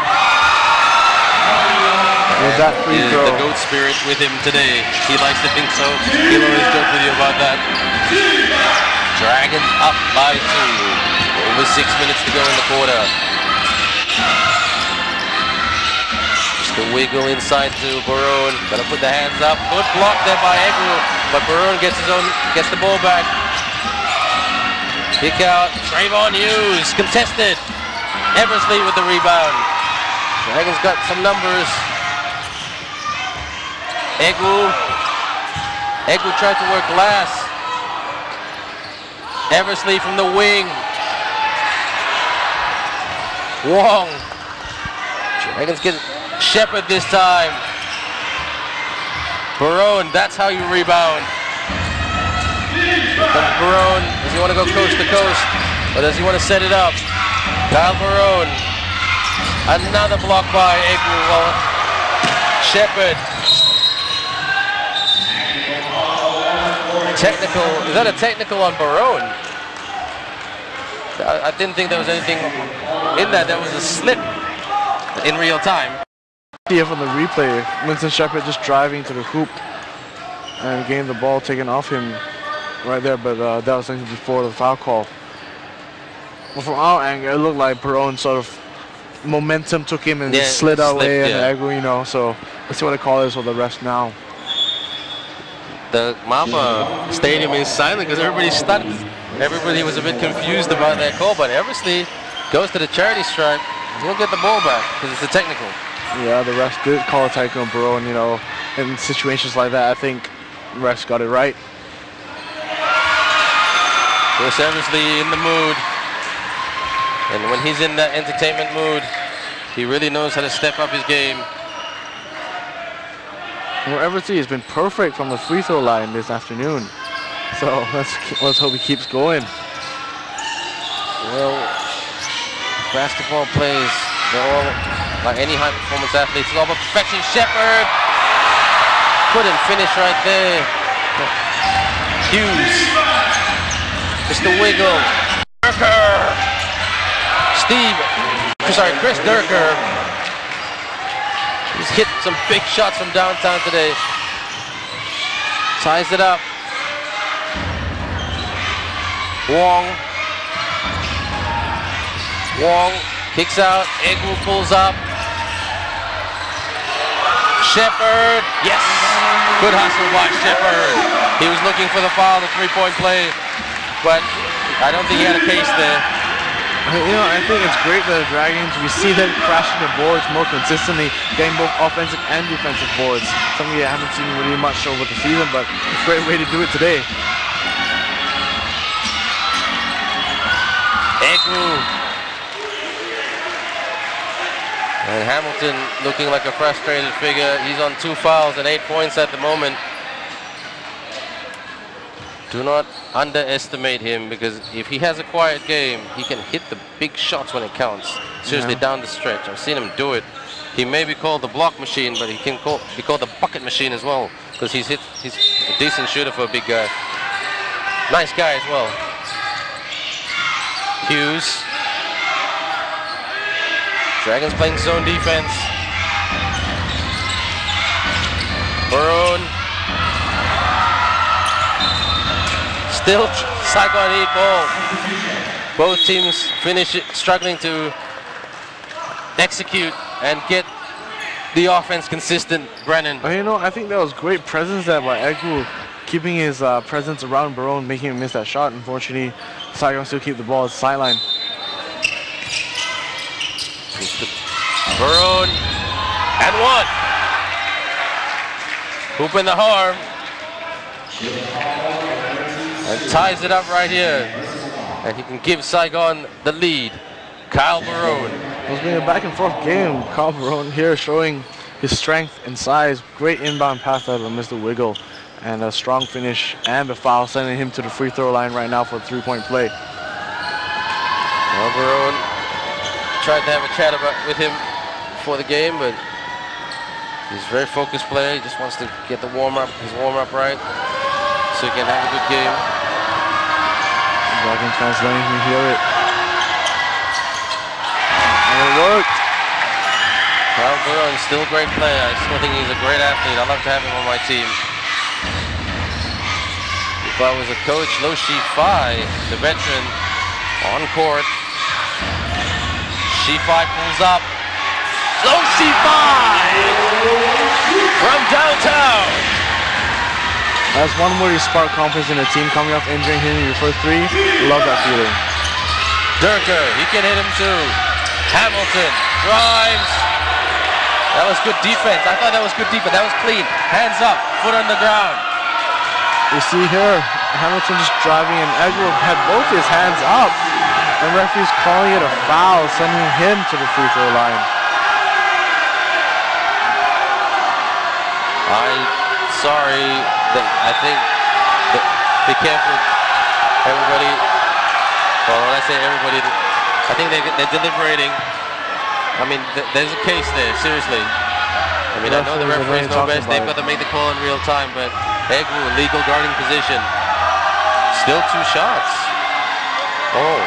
Was that free throw? The GOAT spirit with him today. He likes to think so. He'll always joke with you about that. Dragons up by 2. Over 6 minutes to go in the quarter. Just a wiggle inside to Barone. Gotta put the hands up. Good block there by Egwu, but Barone gets the ball back. Kick out. Trayvon Hughes contested. Eversley with the rebound. Dragons got some numbers. Egwu tried to work glass. Eversley from the wing. Wong. Dragons get Shepard this time. Barone, that's how you rebound. Barone, does he want to go coast to coast? Or does he want to set it up? Kyle Barone. Another block by Egwu. Shepard. Technical, is that a technical on Barone? I didn't think there was anything in that. There was a slip in real time. Here from the replay, Winston Shepard just driving to the hoop and getting the ball taken off him right there, but that was something before the foul call. Well, from our angle, it looked like Barone sort of momentum took him and slid away, and Egwu, you know. So let's see what the call is for the rest now. The Mama Stadium is silent because everybody's stunned. Everybody was a bit confused about that call, but Eversley goes to the charity stripe. He'll get the ball back because it's a technical. Yeah, the refs did call a technical on Barone, you know. In situations like that, I think the refs got it right. Chris Eversley in the mood. And when he's in that entertainment mood, he really knows how to step up his game. Well, Eversley has been perfect from the free throw line this afternoon. So let's hope he keeps going. Well, basketball plays, they're all like any high performance athlete. It's all about perfection. Shepard couldn't finish right there. Hughes, Mr. Wiggle, Durker, Chris Durker. He's hit some big shots from downtown today. Ties it up. Wong kicks out. Egwu pulls up. Shepard. Yes. Good hustle by Shepard. He was looking for the foul, the three-point play, but I don't think he had a case there. You know, I think it's great that the Dragons, we see them crashing the boards more consistently, getting both offensive and defensive boards. Something I haven't seen really much over the season, but it's a great way to do it today. Egwu. And Hamilton looking like a frustrated figure. He's on 2 fouls and 8 points at the moment. Do not underestimate him, because if he has a quiet game, he can hit the big shots when it counts. Seriously, down the stretch. I've seen him do it. He may be called the block machine, but he can be called the bucket machine as well, because he's a decent shooter for a big guy. Nice guy as well. Hughes. Dragons playing zone defense. Barone. Still Saigon 8 ball. Both teams struggling to execute and get the offense consistent. Brennan. You know, I think that was great presence there by Egwu, keeping his presence around Barone, making him miss that shot. Unfortunately, Saigon still keep the ball at the sideline. Barone and 1. Hoop in the harm. And ties it up right here. And he can give Saigon the lead. Kyle Barone. It's been a back and forth game. Kyle Barone here showing his strength and size. Great inbound pass out of Mr. Wiggle. And a strong finish and a foul, sending him to the free throw line right now for a 3-point play. Kyle Barone tried to have a chat with him before the game, but he's a very focused player. He just wants to get his warm-up right, so he can have a good game. Dragons fans letting me hear it. And it worked. Kyle Barone, still a great player. I still think he's a great athlete. I'd love to have him on my team. If I was a coach, Lo Shi-Fai, the veteran, on court. Shi-Fai pulls up. Lo Shi-Fai from downtown. That's one where you spark confidence in a team coming off injuring him in your first 3. Love that feeling. Durker, he can hit him too. Hamilton drives. That was good defense. I thought that was good defense. That was clean. Hands up, foot on the ground. You see here, Hamilton just driving, and Edgar had both his hands up. And referee's calling it a foul, sending him to the free throw line. Sorry, I think, be careful, everybody. Well, when I say everybody, I think they're deliberating. I mean, there's a case there, seriously. I mean, I know the referees know best. They've got to make the call in real time, but Egwu, legal guarding position. Still 2 shots. Oh,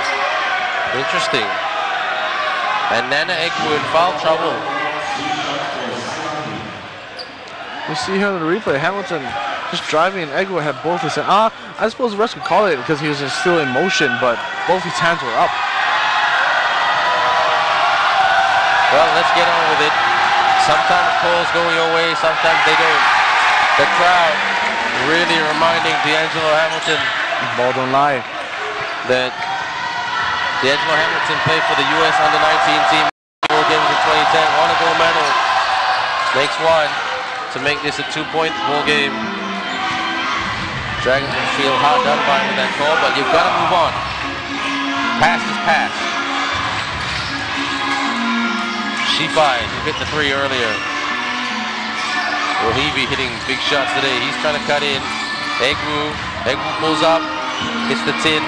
interesting. And Nana Egwu in foul trouble. You see here in the replay, Hamilton just driving, and Egwu had both his hands. I suppose the rest could call it because he was still in motion, but both his hands were up. Well, let's get on with it. Sometimes calls go your way, sometimes they don't. The crowd really reminding D'Angelo Hamilton. Ball don't lie. That D'Angelo Hamilton played for the U.S. Under-19 team World Games in 2010, won a gold medal. Makes 1 to make this a 2-point ball game. Dragons will feel hard done by with that call, but you've got to move on. Pass is pass. Shifai, who hit the 3 earlier. Will he be hitting big shots today? He's trying to cut in. Egwu pulls up, hits the tin.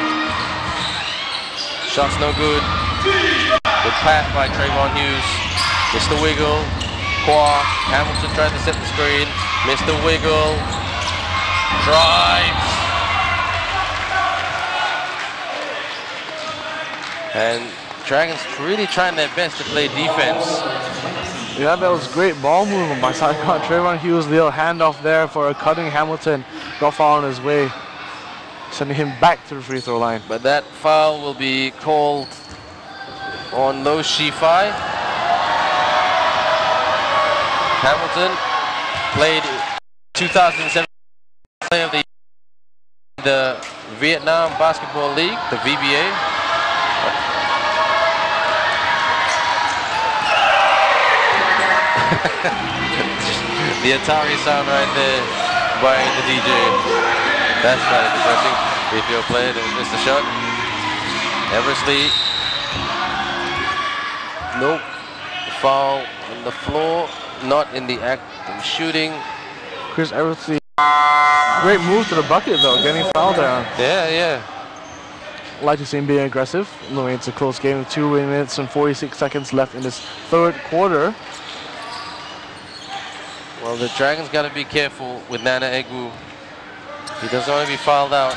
Shot's no good. Good pass by Trayvon Hughes. Missed the wiggle. Kwa, Hamilton tried to set the screen. Missed the wiggle. Drives. And Dragons really trying their best to play defense. Yeah, that was great ball movement by Saigon. Trayvon Hughes, little handoff there for a cutting Hamilton. Got foul on his way, sending him back to the free throw line. But that foul will be called on Lo Shifai. Hamilton played 2007 Player of the Vietnam Basketball League, the VBA. The Atari sound right there by the DJ. That's kind of depressing if you're a player that missed the shot. Eversley. Nope. Foul on the floor. Not in the act of shooting. Chris Eversley. Great move to the bucket though, getting fouled there. Yeah. Like to see him being aggressive. Knowing it's a close game with 2 minutes and 46 seconds left in this 3rd quarter. Well, the Dragons got to be careful with Nana Egwu. He doesn't want to be fouled out.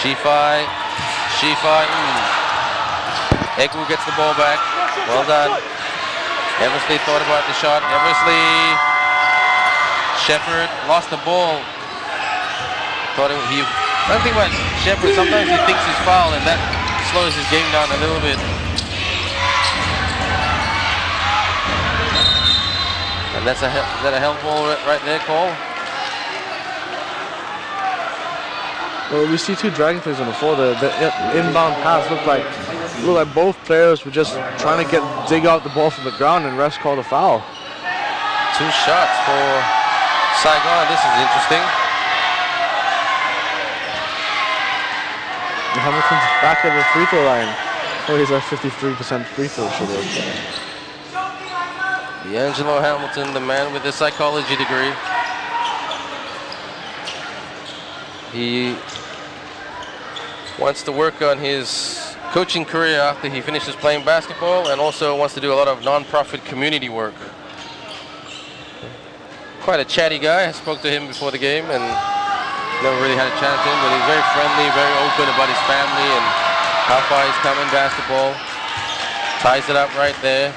Shifai. Egwu gets the ball back. Well done. Eversley thought about the shot. Eversley. Shepherd lost the ball. One thing about Shepherd, sometimes he thinks he's fouled, and that slows his game down a little bit. And is that a help ball right there, Cole? Well, we see 2 Dragon players on the floor. The inbound pass looked like both players were just trying to dig out the ball from the ground, and refs called a foul. 2 shots for Saigon. This is interesting. Hamilton's back at the free throw line. Oh, he's at 53% free throw shooter. D'Angelo Hamilton, the man with the psychology degree. He wants to work on his coaching career after he finishes playing basketball, and also wants to do a lot of non-profit community work. Quite a chatty guy. I spoke to him before the game and never really had a chat to him, but he's very friendly, very open about his family and how far he's come in basketball. Ties it up right there.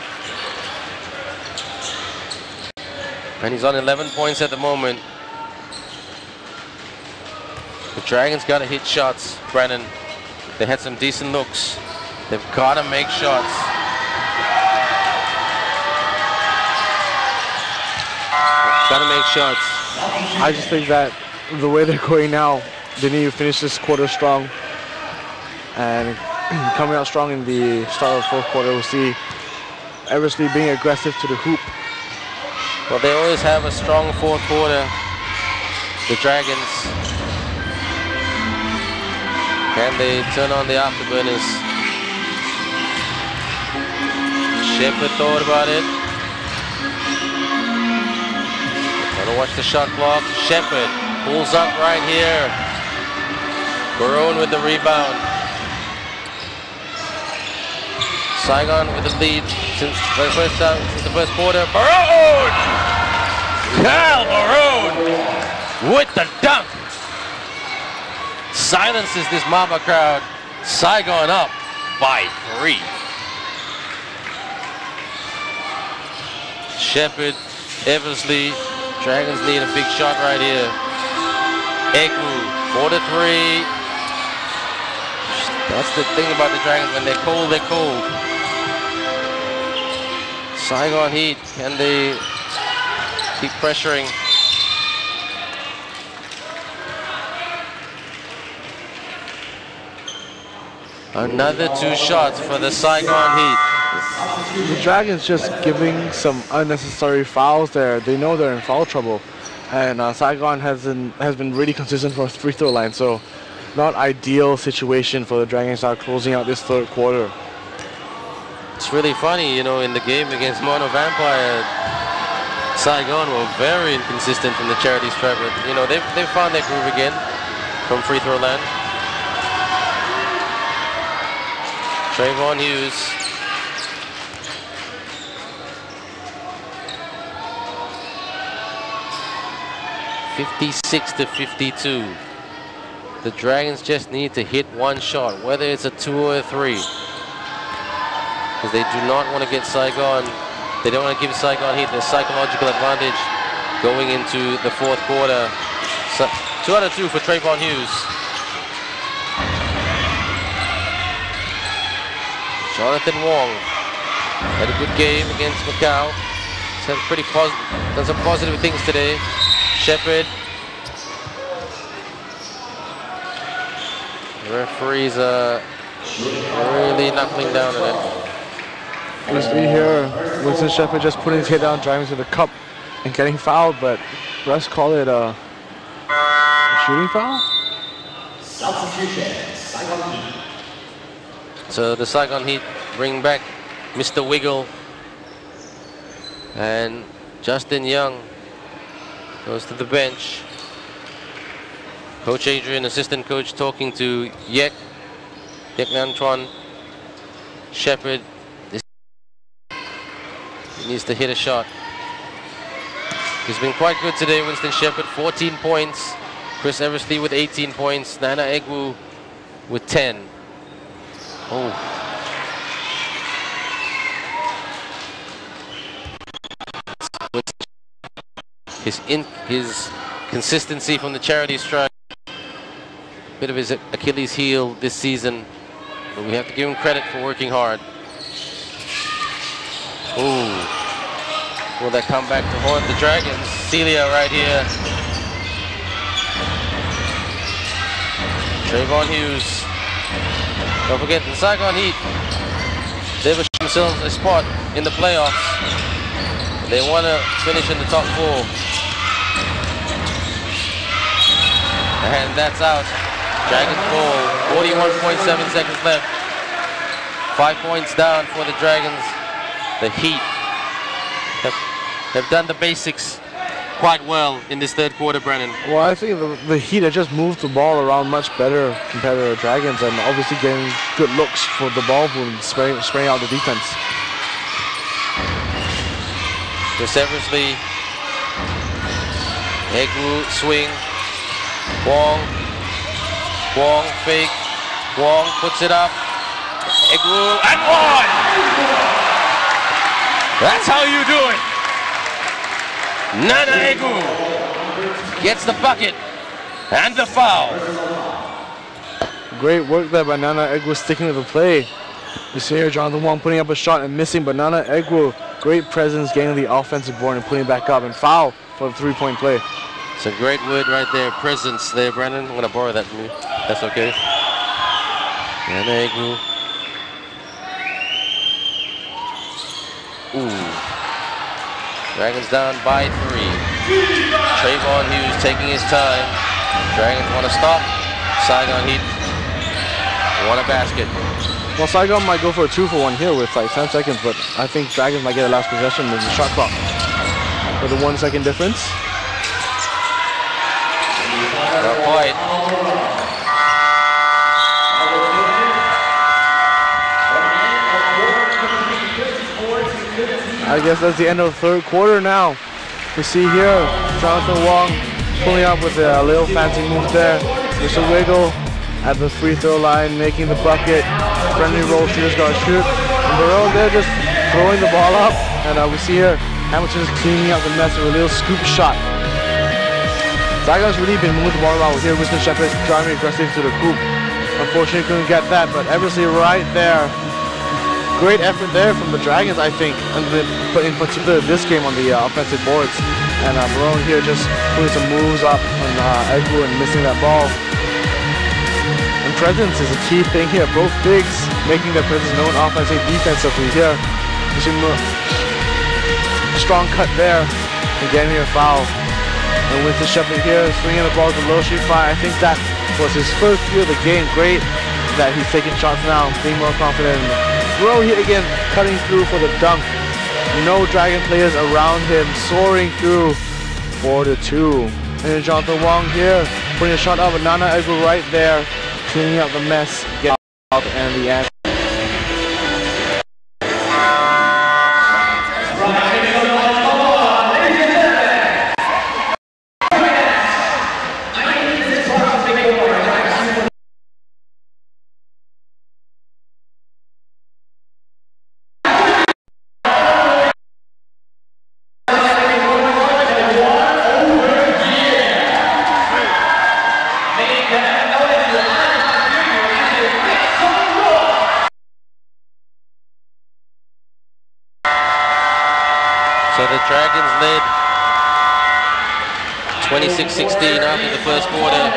And he's on 11 points at the moment. The Dragons got to hit shots, Brennan. They had some decent looks. They've got to make shots. Got to make shots. I just think that the way they're going now, they need to finish this quarter strong. And coming out strong in the start of the 4th quarter, we'll see Eversley being aggressive to the hoop. Well, they always have a strong fourth quarter, the Dragons. Can they turn on the afterburners? Shepherd thought about it. Gonna watch the shot clock. Shepherd pulls up right here. Barone with the rebound. Saigon with the lead since the first quarter. Barone! Kyle Barone with the dunk. Silences this Mamba crowd. Saigon up by 3. Shepherd, Eversley. Dragons need a big shot right here. Egu, 4-3. That's the thing about the Dragons. When they're cold, they're cold. Saigon Heat, can they keep pressuring? Another 2 shots for the Saigon Heat. The Dragons just giving some unnecessary fouls there. They know they're in foul trouble. And Saigon has been really consistent for free throw line. So not ideal situation for the Dragons are closing out this third quarter. It's really funny, you know, in the game against Mono Vampire, Saigon were very inconsistent from the charity stripe, but you know, they've found their groove again from free throw land. Trayvon Hughes. (56-52). The Dragons just need to hit one shot, whether it's a 2 or a 3. Because they do not want to get Saigon, they don't want to give Saigon Heat the psychological advantage going into the fourth quarter. So, 2 out of 2 for Trayvon Hughes. Jonathan Wong had a good game against Macau. He's had pretty done some positive things today. Shepherd. The referees are really knuckling down on it. We see here Winston Shepherd just putting his head down, driving to the cup and getting fouled, but refs call it a shooting foul? Substitution, Saigon Heat. So the Saigon Heat bring back Mr. Wiggle, and Justin Young goes to the bench. Coach Adrian, assistant coach, talking to Yek Nantron. Shepherd needs to hit a shot. He's been quite good today, Winston Shepherd, 14 points. Chris Eversley with 18 points. Nana Egwu with 10. Oh. His consistency from the charity strike, bit of his Achilles heel this season, but we have to give him credit for working hard. Ooh. Will that come back to haunt the Dragons? Celia right here. Trayvon Hughes. Don't forget the Saigon Heat. They've assured themselves a spot in the playoffs. They want to finish in the top 4. And that's out. Dragons ball. 41.7 seconds left. 5 points down for the Dragons. The Heat have done the basics quite well in this third quarter, Brennan. Well, I think the Heat have just moved the ball around much better compared to the Dragons, and obviously getting good looks for the ball and spraying out the defense. Chris Eversley. Egwu swing. Wong fake. Wong puts it up. Egwu and 1! That's how you do it. Nana Egwu gets the bucket and the foul. Great work there by Nana Egwu sticking to the play. You see here Jonathan Wong putting up a shot and missing, but Nana Egwu, great presence getting the offensive board and putting it back up, and foul for the 3-point play. It's a great word right there, presence there, Brandon. I'm going to borrow that from you. That's okay. Nana Egwu. Ooh. Dragons down by 3. Trayvon Hughes taking his time. Dragons want to stop. Saigon Heat want a basket. Well, Saigon might go for a 2-for-1 here with like 10 seconds, but I think Dragons might get the last possession with the shot clock. With a 1 second difference. Not quite. I guess that's the end of the third quarter now. We see here Jonathan Wong pulling up with a little fancy move there. There's a wiggle at the free throw line, making the bucket. Friendly roll shooters got to shoot. And Barone there just throwing the ball up. And we see here Hamilton is cleaning up the mess with a little scoop shot. Saigon's really been moving the ball around. Here Winston Shepherd driving aggressive to the hoop. Unfortunately couldn't get that, but Eversley right there. Great effort there from the Dragons, I think, but in particular this game on the offensive boards. And Barone here just putting some moves up on Edgar and missing that ball. And presence is a key thing here. Both bigs making their presence known offensively, defensively here. Strong cut there and getting a foul. And Winston Shepherd here swinging the ball to low street fire. I think that was his first view of the game. Great that he's taking shots now, being more confident. Barone here again, cutting through for the dunk. No Dragon players around him, soaring through 4-2. And Jonathan Wong here, putting a shot up, but Nana Edgar right there, cleaning up the mess, getting out and the end. So the Dragons led 26-16 after the first quarter,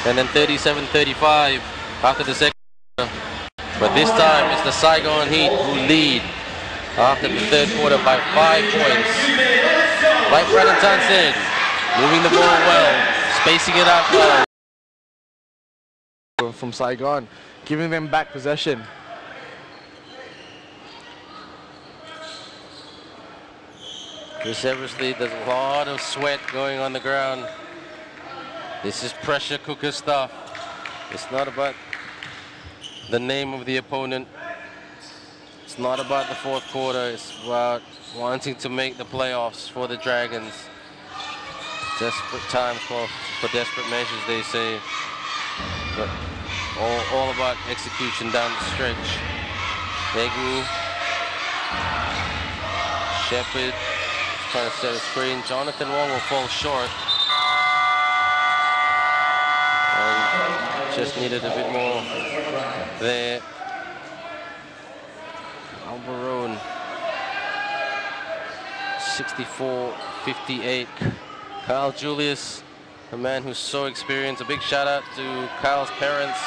and then 37-35 after the second quarter. But this time it's the Saigon Heat who lead after the third quarter by 5 points. Like Brandon Tan said, moving the ball well, spacing it out well. From Saigon, giving them back possession. Chris Eversley, there's a lot of sweat going on the ground. This is pressure cooker stuff. It's not about the name of the opponent. It's not about the fourth quarter. It's about wanting to make the playoffs for the Dragons. Desperate times call for desperate measures, they say. But all about execution down the stretch. Egu, Shepherd, trying to set a screen. Jonathan Wong will fall short. And just needed a bit more there. Albarone, 64-58. Kyle Julius, a man who's so experienced. A big shout out to Kyle's parents,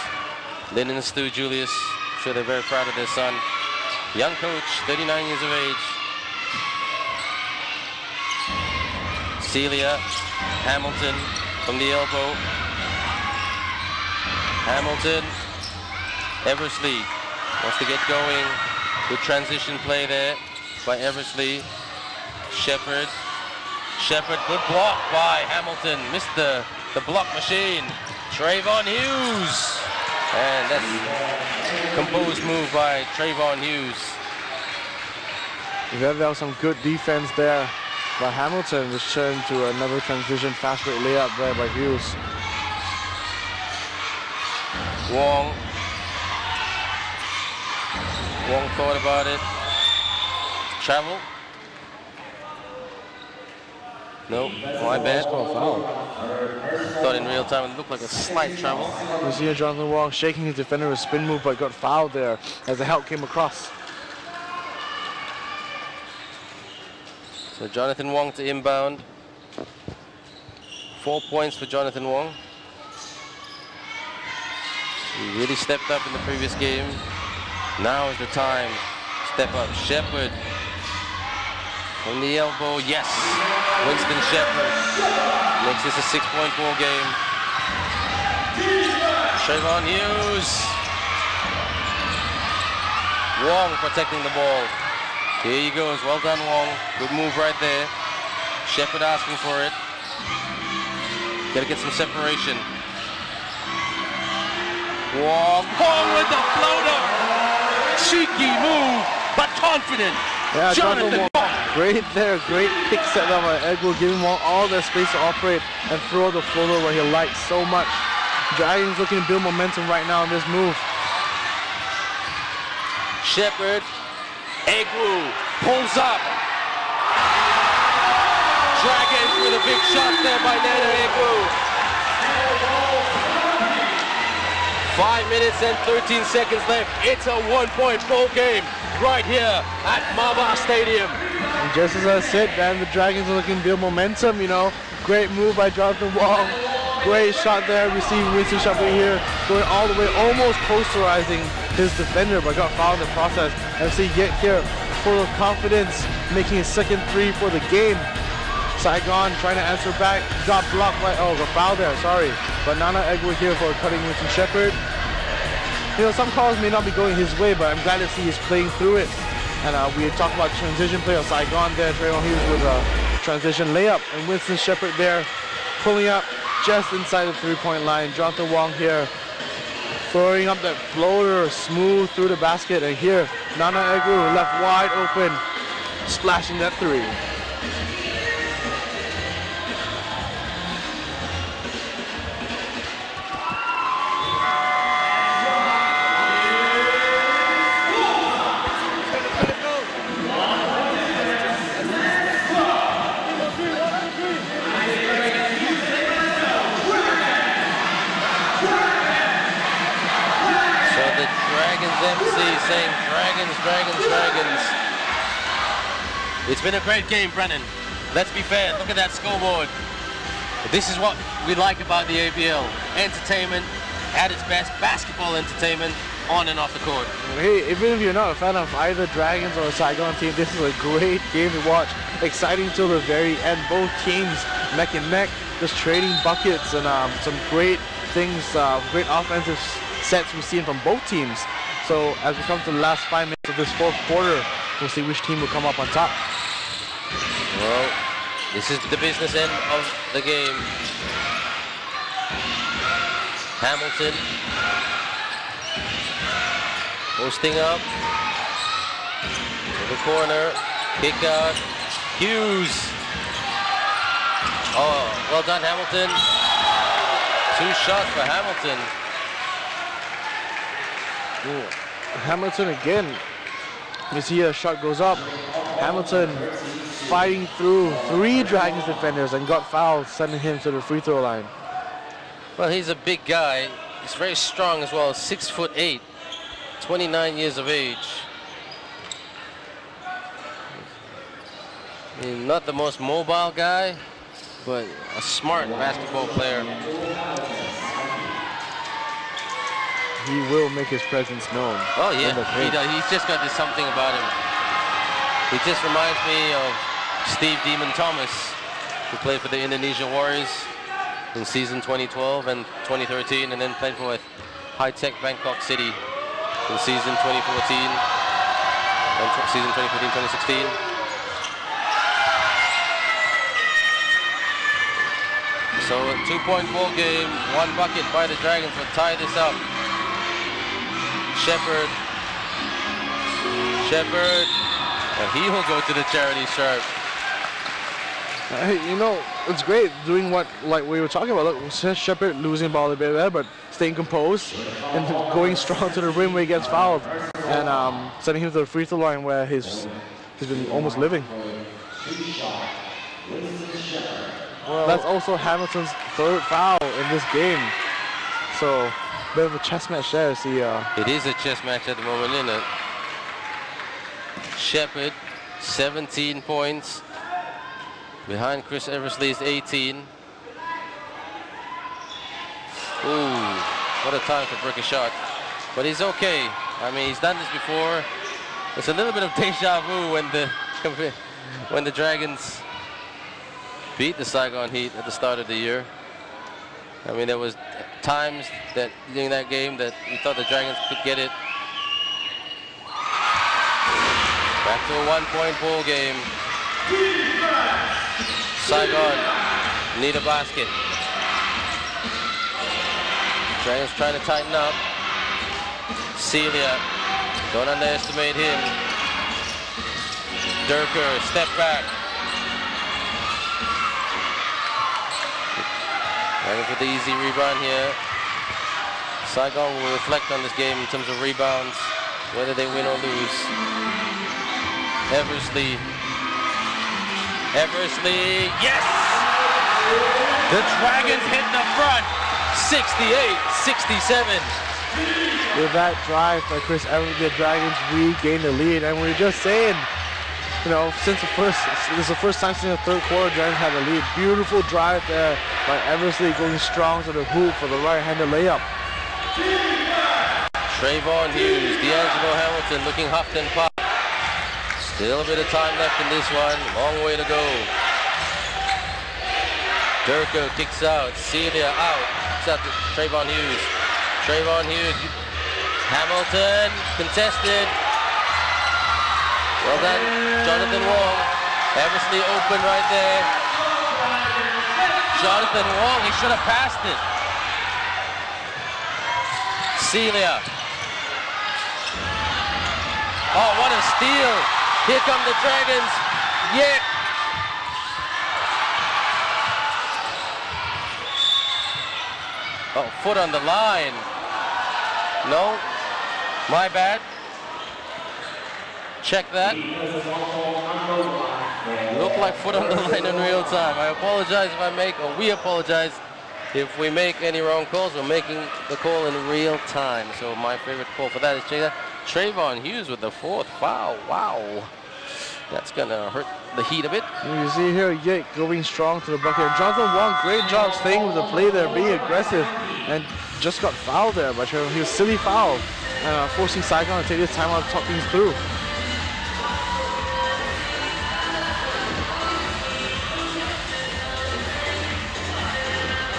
Lynn and Stu Julius. I'm sure they're very proud of their son. Young coach, 39 years of age. Celia Hamilton from the elbow. Hamilton, Eversley wants to get going. Good transition play there by Eversley. Shepherd, good block by Hamilton. Missed the block machine. Trayvon Hughes. And that's a composed move by Trayvon Hughes. There was some good defense there by Hamilton, which turned to another transition fast break layup there by Hughes. Wong thought about it. Travel. Nope, my bad. Thought in real time it looked like a slight travel. You see Jonathan Wong shaking his defender with a spin move, but got fouled there as the help came across. So Jonathan Wong to inbound. 4 points for Jonathan Wong. He really stepped up in the previous game. Now is the time. Step up. Shepherd. From the elbow, yes. Winston Shepherd makes this a 6-point ball game. Trayvon Hughes. Wong protecting the ball. Here he goes. Well done, Wong. Good move right there. Shepherd asking for it. Gotta get some separation. Wong. Wong with the floater. Cheeky move, but confident. Yeah, Jonathan Wong. Great there, great pick set up by Edgar, giving Wong all the space to operate and throw the floater where he likes so much. Dragons looking to build momentum right now in this move. Shepherd, Egwu pulls up. Dragons with a big shot there by Nana Egwu. 5 minutes and 13 seconds left. It's a 1-point ball game right here at Mava Stadium. And just as I said, man, the Dragons are looking to build momentum, you know. Great move by Jonathan Wong. Great shot there, receiving Winston Shepherd here, going all the way, almost posterizing his defender, but got fouled in the process. FC get here, full of confidence, making his second three for the game. Saigon trying to answer back, got blocked by, got fouled there, sorry. But Nana Egwu here for cutting Winston Shepherd. You know, some calls may not be going his way, but I'm glad to see he's playing through it. And we had talked about transition play of Saigon there. Trayvon Hughes with a transition layup. And Winston Shepherd there, pulling up just inside the three-point line. Jonathan Wong here, throwing up that floater smooth through the basket. And here, Nana Egwu left wide open, splashing that three. MC saying Dragons, Dragons, Dragons. It's been a great game, Brennan. Let's be fair, look at that scoreboard. This is what we like about the ABL. Entertainment at its best, basketball entertainment on and off the court. Hey, even if you're not a fan of either Dragons or Saigon team, this is a great game to watch. Exciting till the very end. Both teams neck and neck, just trading buckets and some great things, great offensive sets we've seen from both teams. So as we come to the last 5 minutes of this fourth quarter, we'll see which team will come up on top. Well, this is the business end of the game. Hamilton posting up to the corner, kick out, Hughes. Oh, well done, Hamilton. 2 shots for Hamilton. Ooh. Hamilton again. You see a shot goes up. Hamilton fighting through 3 Dragons defenders and got fouled, sending him to the free throw line. Well, he's a big guy. He's very strong as well. 6'8", 29 years of age. I mean, not the most mobile guy, but a smart basketball player. He will make his presence known. Oh yeah, he does. He's just got this something about him. He just reminds me of Steve Demon Thomas, who played for the Indonesia Warriors in season 2012 and 2013, and then played for High Tech Bangkok City in season 2014 and season 2015-2016. So a 2-point ball game, 1 bucket by the Dragons will tie this up. Shepherd, and he will go to the charity stripe. You know, it's great doing what like we were talking about. Look, Shepherd losing ball a bit there, but staying composed and going strong to the rim where he gets fouled, and sending him to the free throw line where he's been almost living. Well, that's also Hamilton's 3rd foul in this game. So, bit of a chess match there. See, it is a chess match at the moment, isn't it? Shepherd, 17 points. Behind Chris Eversley's 18. Ooh, what a time to break a shot. But he's okay. I mean, he's done this before. It's a little bit of deja vu when the when the Dragons beat the Saigon Heat at the start of the year. I mean, there was times that during that game that we thought the Dragons could get it. Back to a 1-point ball game. Saigon need a basket. Dragons trying to tighten up. Celia, don't underestimate him. Durker, step back. Dragons with the easy rebound here. Saigon will reflect on this game in terms of rebounds, whether they win or lose. Eversley, yes! The Dragons hit the front, 68-67. With that drive by Chris Evans, the Dragons regained the lead, and we were just saying, you know, this is the first time since the third quarter, Dragons had a lead. Beautiful drive there by Eversley going strong to the hoop for the right-handed layup. Trayvon Hughes, D'Angelo Hamilton looking huffed and puffed. Still a bit of time left in this one. Long way to go. Durko kicks out. Celia out. Kicks out to Trayvon Hughes. Trayvon Hughes. Hamilton contested. Well done, Jonathan Wong. Eversley open right there. Jonathan Wong, he should have passed it. Celia. Oh, what a steal. Here come the Dragons. Yeah. Oh, foot on the line. No, my bad. Check that. Looked like foot on the line in real time. I apologize if I make, or we apologize if we make any wrong calls. We're making the call in real time. So my favorite call for that is Trayvon Hughes with the fourth foul. Wow. That's gonna hurt the Heat a bit. You see here, Yik going strong to the bucket. Jonathan Wong, great job staying with the play there, being aggressive, and just got fouled there by Trayvon. He was silly foul, forcing Saigon to take this time out to talk things through.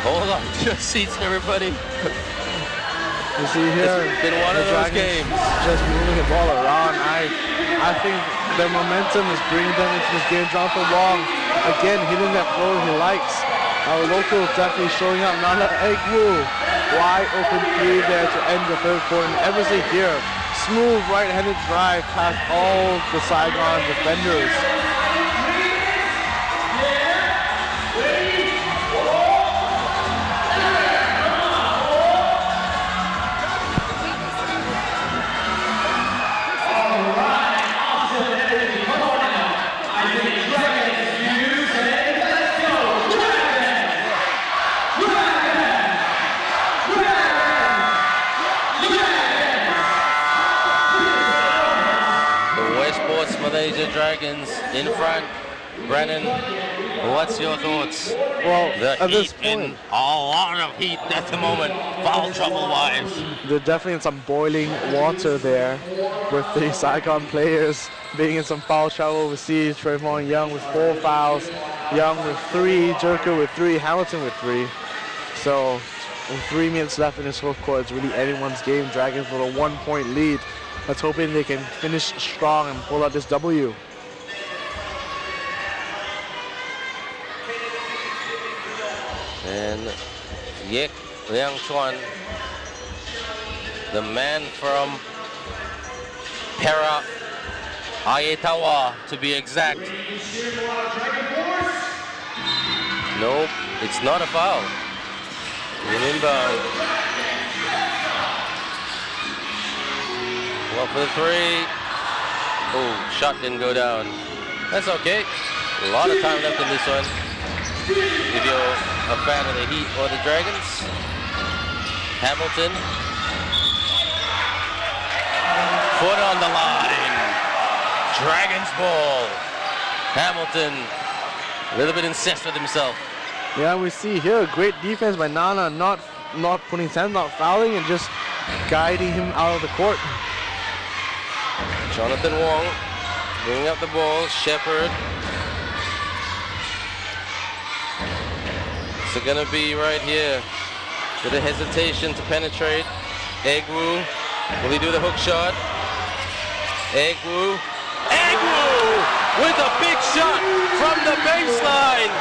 Hold on to your seats, everybody. You see here, it's been one of those games. Just moving the ball around. I think the momentum is bringing them into this game. Jonathan Wong, again, hitting that floor he likes. Our local definitely showing up. Nana Egwu, wide open three there to end the third quarter. And Eversley here, smooth right-handed drive past all the Saigon defenders. Westports Malaysia Dragons in front. Brennan, what's your thoughts? Well, at this point, in a lot of heat at the moment, foul trouble-wise. They're definitely in some boiling water there, with the Saigon players being in some foul trouble overseas. Trayvon Young with 4 fouls, Young with 3, Jerker with 3, Hamilton with 3. So, with 3 minutes left in this fourth quarter, it's really anyone's game. Dragons with a 1-point lead. Let's hoping they can finish strong and pull out this W. And Yek Liang Chuan, the man from Para Ayetawa to be exact. Nope, it's not a foul. Inbound. Well, for the 3. Oh, shot didn't go down. That's okay. A lot of time left in this one. If you're a fan of the Heat or the Dragons. Hamilton. Foot on the line. Dragons ball. Hamilton, a little bit incensed with himself. Yeah, we see here great defense by Nana, not putting his hand, not fouling, and just guiding him out of the court. Jonathan Wong bringing up the ball. Shepard it gonna be right here? With a hesitation to penetrate. Egwu, will he do the hook shot? Egwu with a big shot from the baseline.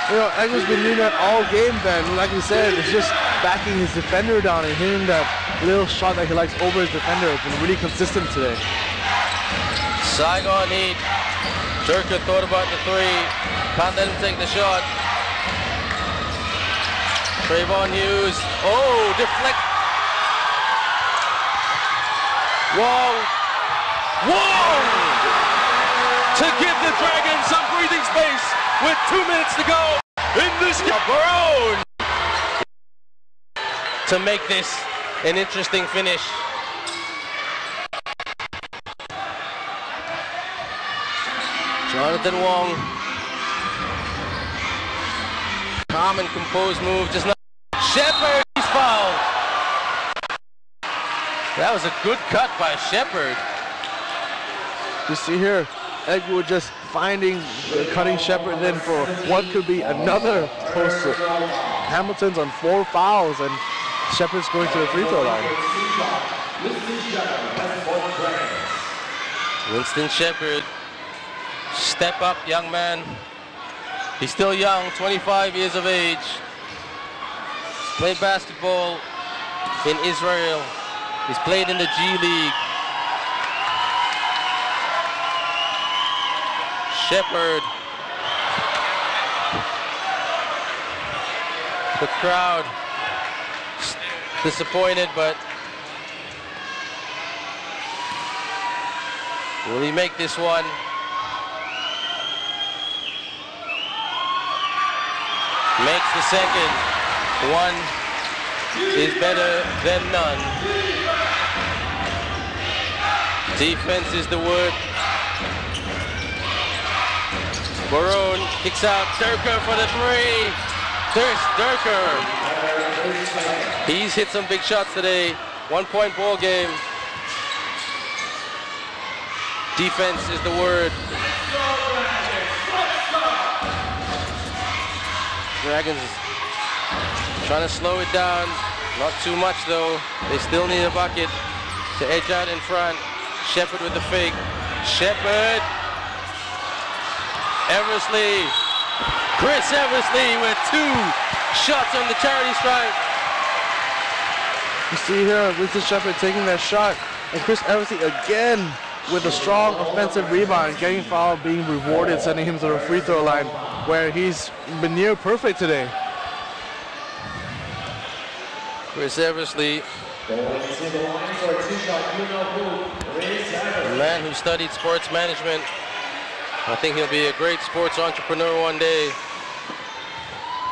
You know, Egwu's been doing that all game, Ben. Like you said, it's just backing his defender down and hitting that little shot that he likes over his defender. It's been really consistent today. Saigon Heat. Durka thought about the three. Can't let him take the shot. Trayvon Hughes. Oh, deflect. Whoa. Whoa! To give the Dragons some breathing space with 2 minutes to go in this game. Barone to make this an interesting finish. Jonathan Wong. Calm and composed move, just not. Shepard, he's fouled. That was a good cut by Shepard. You see here, Egwu just finding, cutting Shepard in for what could be another poster. Hamilton's on 4 fouls and Shepard's going to the free throw line. Winston Shepard, step up, young man. He's still young, 25 years of age. He's played basketball in Israel. He's played in the G League. Shepard. The crowd disappointed, but will he make this one? Makes the second. One is better than none. Defense is the word. Barone kicks out. Durka for the three. There's Durka. He's hit some big shots today. 1 point ball game. Defense is the word. Dragons trying to slow it down. Not too much though. They still need a bucket to edge out in front. Shepard with the fake. Shepard. Eversley. Chris Eversley with 2 shots on the charity stripe. You see here, Winston Shepard taking that shot, and Chris Eversley again with a strong offensive rebound, getting fouled, being rewarded, sending him to the free throw line, where he's been near perfect today. Chris Eversley, a man who studied sports management. I think he'll be a great sports entrepreneur one day,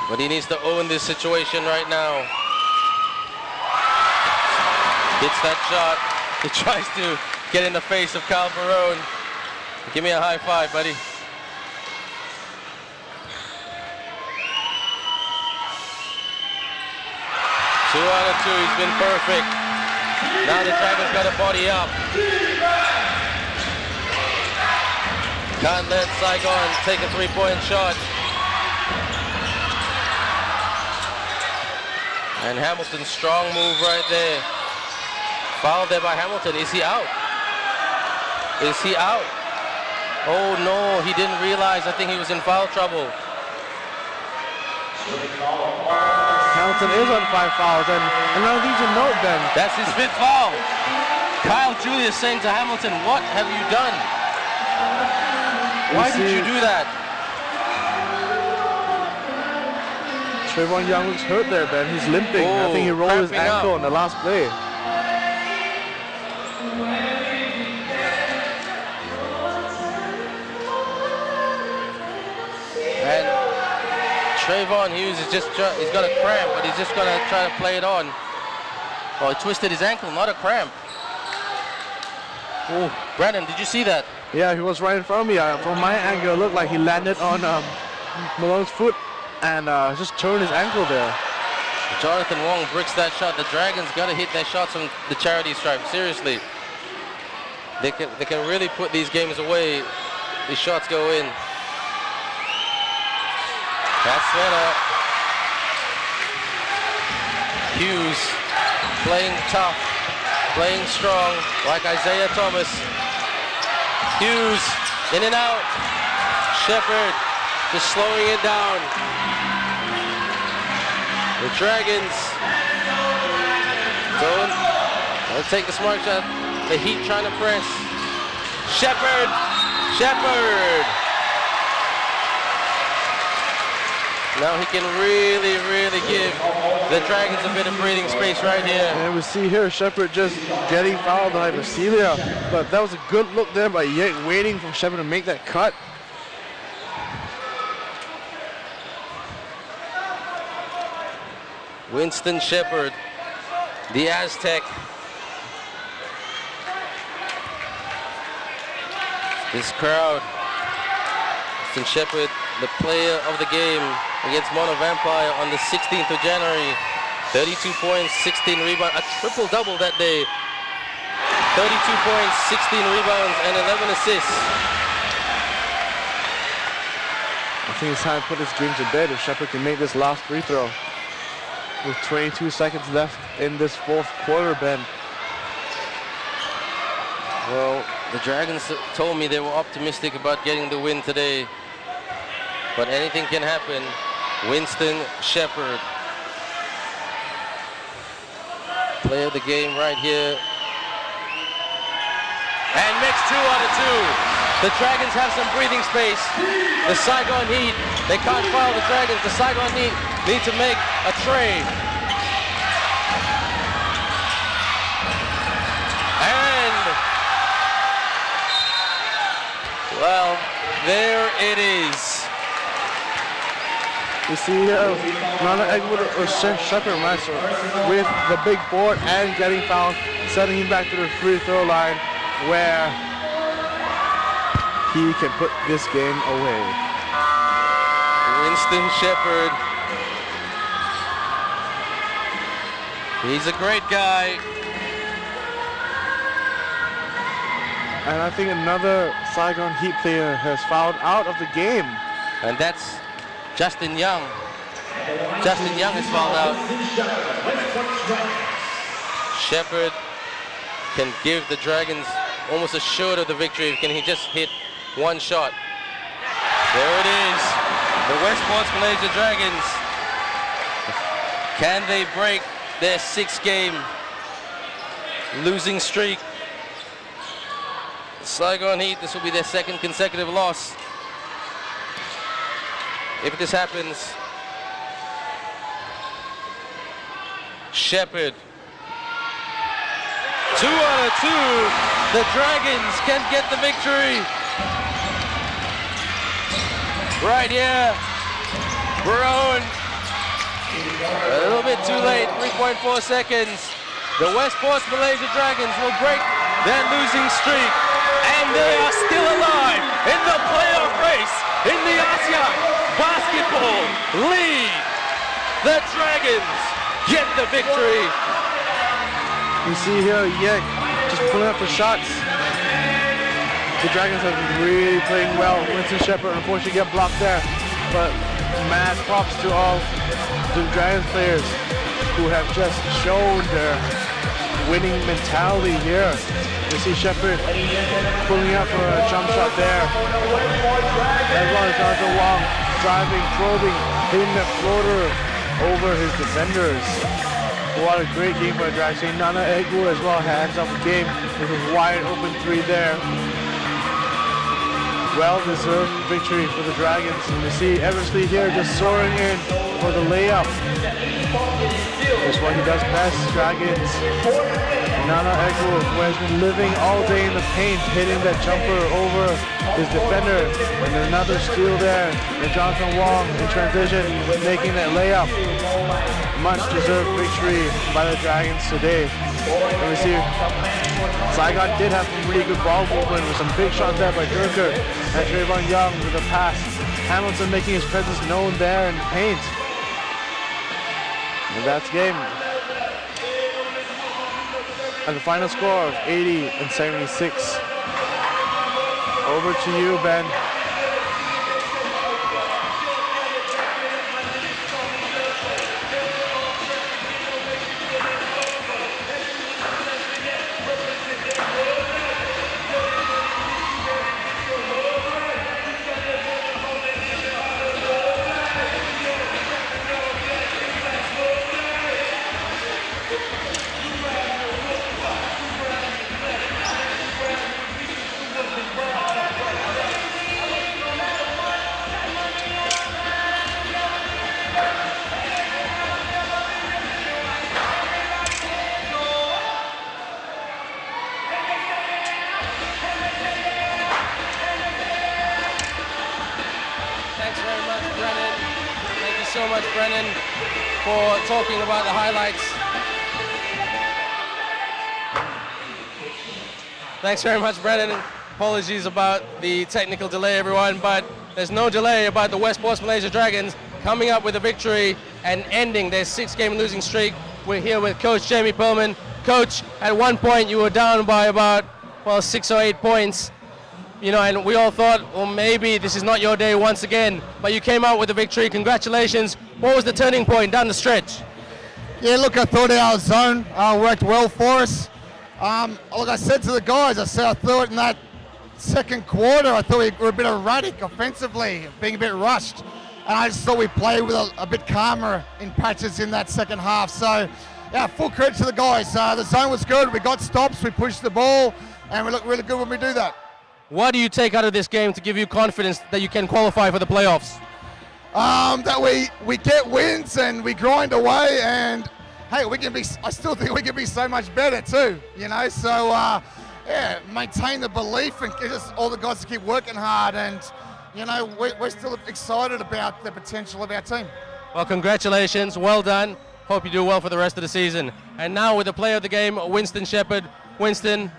but he needs to own this situation right now. Hits that shot. He tries to get in the face of Kyle Barone. Give me a high five, buddy. Two out of 2, he's been perfect. Now the Dragons got to body up. Can't let Saigon take a 3-point shot. And Hamilton's strong move right there. Foul there by Hamilton. Is he out? Is he out? Oh no, he didn't realize. I think he was in foul trouble. Hamilton is on 5 fouls, and another thing to note, Ben. That's his 5th foul. Kyle Julius saying to Hamilton, what have you done? Why did you do that? Trayvon Young looks hurt there, Ben. He's limping. I think he rolled his ankle on the last play. And Trayvon Hughes is just, he's got a cramp, but he's just gonna try to play it on. Oh, he twisted his ankle, not a cramp. Oh, Brandon, did you see that? Yeah, he was right in front of me. From my angle, it looked like he landed on Malone's foot and just turned his ankle there. Jonathan Wong bricks that shot. The Dragons got to hit their shots from the charity stripe. Seriously, they can really put these games away. These shots go in. That's better. Hughes playing tough, playing strong, like Isaiah Thomas. Hughes in and out. Shepherd just slowing it down. The Dragons don't take the smart shot. The Heat trying to press. Shepherd. Now he can really give the Dragons a bit of breathing space right here. And we see here Shepherd just getting fouled by Vasilia. But that was a good look there by Yek, waiting for Shepherd to make that cut. Winston Shepherd, the Aztec. This crowd. Winston Shepherd, the player of the game against Mono Vampire on the 16th of January. 32 points, 16 rebounds, a triple-double that day. 32 points, 16 rebounds, and 11 assists. I think it's time to put this game to bed if Shepherd can make this last free throw. With 22 seconds left in this fourth quarter, Ben. Well, the Dragons told me they were optimistic about getting the win today. But anything can happen. Winston Shepherd. Player of the game right here. And makes 2 out of 2. The Dragons have some breathing space. The Saigon Heat, they can't foul the Dragons. The Saigon Heat need to make a trade. And, well, there it is. You see Nana Eggwood or Shepherd Master with the big board and getting fouled, sending him back to the free throw line where he can put this game away. Winston Shepherd. He's a great guy. And I think another Saigon Heat player has fouled out of the game. And that's Justin Young. Justin Young is fouled out. Shepherd can give the Dragons almost assured of the victory. Can he just hit one shot? There it is. The Westports Malaysia Dragons. Can they break their 6-game losing streak? Saigon Heat, this will be their 2nd consecutive loss. If this happens, Shepherd. 2 out of 2. The Dragons can get the victory. Right here. Brown. A little bit too late. 3.4 seconds. The Westports Malaysia Dragons will break their losing streak. And they are still alive in the playoff race in the Asean Basketball League. The Dragons get the victory. You see here, Yek just pulling up for shots. The Dragons have been really playing well. Winston Shepherd unfortunately get blocked there. But mad props to all the Dragons players who have just shown their winning mentality here. You see Shepherd pulling up for a jump shot there. As well as Jonathan Wong driving, probing, hitting the floater over his defenders. What a great game for the Dragons. Nana Egu as well hands off the game with a wide open 3 there. Well-deserved victory for the Dragons. And you see Eversley here just soaring in for the layup. That's what he does best, Dragons. Nana Egu, who has been living all day in the paint, hitting that jumper over his defender. And another steal there. And Jonathan Wong in transition, making that layup. Much deserved victory by the Dragons today. And we see Saigon did have some really good ball movement with some big shots there by Durker and Trayvon Young with a pass. Hamilton making his presence known there in the paint. And that's game. And the final score of 80-76. Over to you, Ben. again for talking about the highlights. Thanks very much, Brennan. Apologies about the technical delay, everyone, but there's no delay about the Westports Malaysia Dragons coming up with a victory and ending their 6-game losing streak. We're here with Coach Jamie Perlman. Coach, at one point you were down by about, well, 6 or 8 points. You know, and we all thought, well, maybe this is not your day once again, but you came out with a victory. Congratulations. What was the turning point down the stretch? Yeah, look, I thought our zone worked well for us. Like I said to the guys, I thought in that second quarter, I thought we were a bit erratic offensively, being a bit rushed. And I just thought we played with a bit calmer in patches in that second half. So, yeah, full credit to the guys. The zone was good. We got stops. We pushed the ball. And we look really good when we do that. What do you take out of this game to give you confidence that you can qualify for the playoffs? That we get wins and we grind away. And, hey, I still think we can be so much better too, you know. So, yeah, maintain the belief and get us all the guys to keep working hard. And, you know, we're still excited about the potential of our team. Well, congratulations. Well done. Hope you do well for the rest of the season. And now with the player of the game, Winston Shepherd. Winston,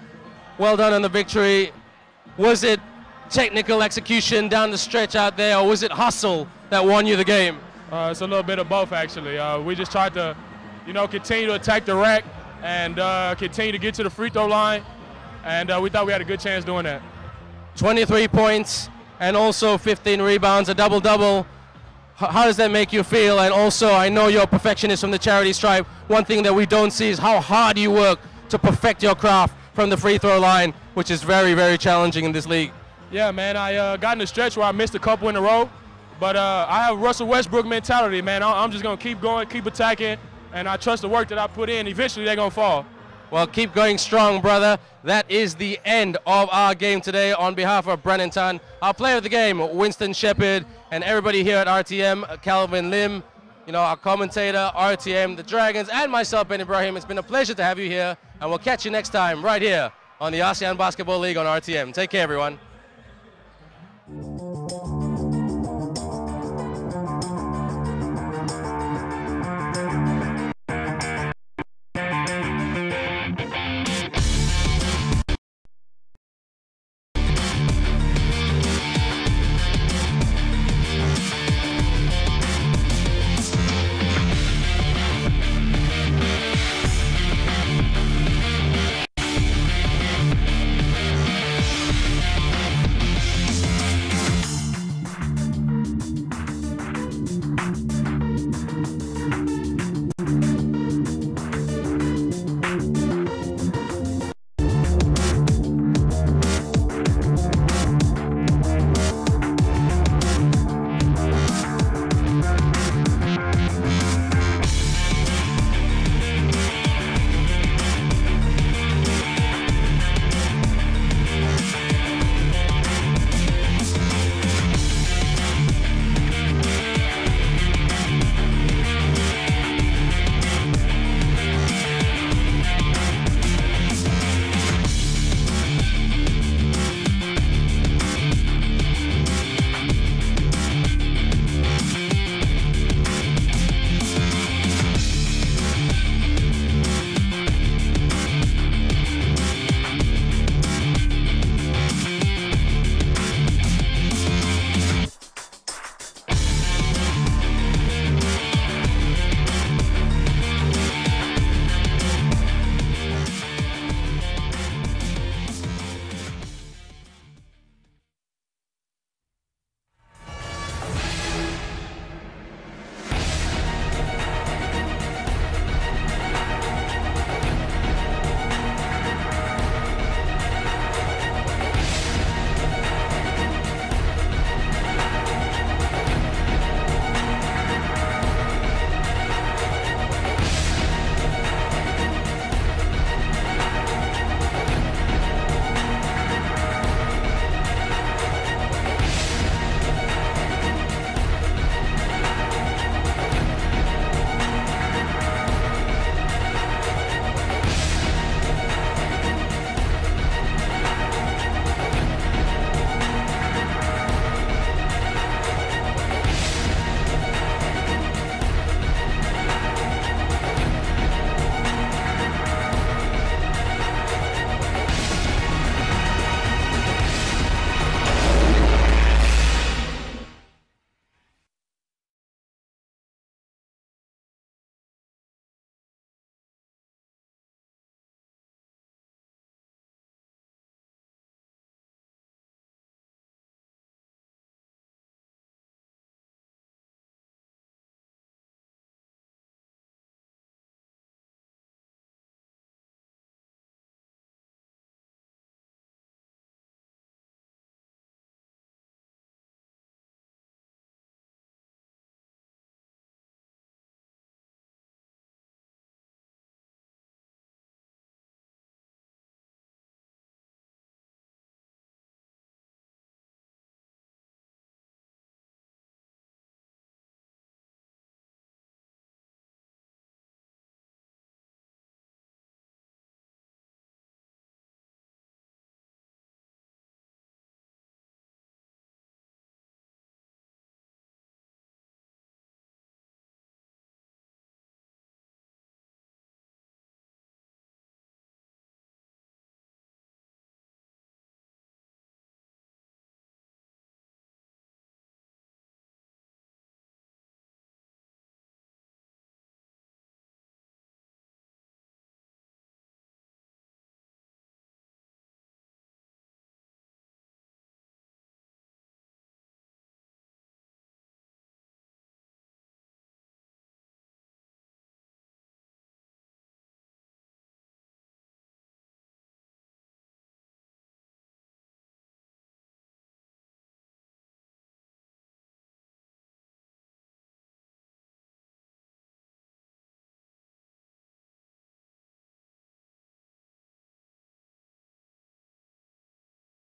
well done on the victory. Was it technical execution down the stretch out there, or was it hustle that won you the game? It's a little bit of both, actually. We just tried to, you know, continue to attack the rack and continue to get to the free throw line. And we thought we had a good chance doing that. 23 points and also 15 rebounds, a double-double. How does that make you feel? And also, I know you're a perfectionist from the charity stripe. One thing that we don't see is how hard you work to perfect your craft from the free throw line, which is very, very challenging in this league. Yeah, man, I got in a stretch where I missed a couple in a row. But I have Russell Westbrook mentality, man. I'm just going to keep going, keep attacking, and I trust the work that I put in. Eventually, they're going to fall. Well, keep going strong, brother. That is the end of our game today. On behalf of Brennan Tan, our player of the game, Winston Shepherd, and everybody here at RTM, Calvin Lim, you know, our commentator, RTM, the Dragons, and myself, Ben Ibrahim. It's been a pleasure to have you here, and we'll catch you next time right here on the ASEAN Basketball League on RTM. Take care, everyone.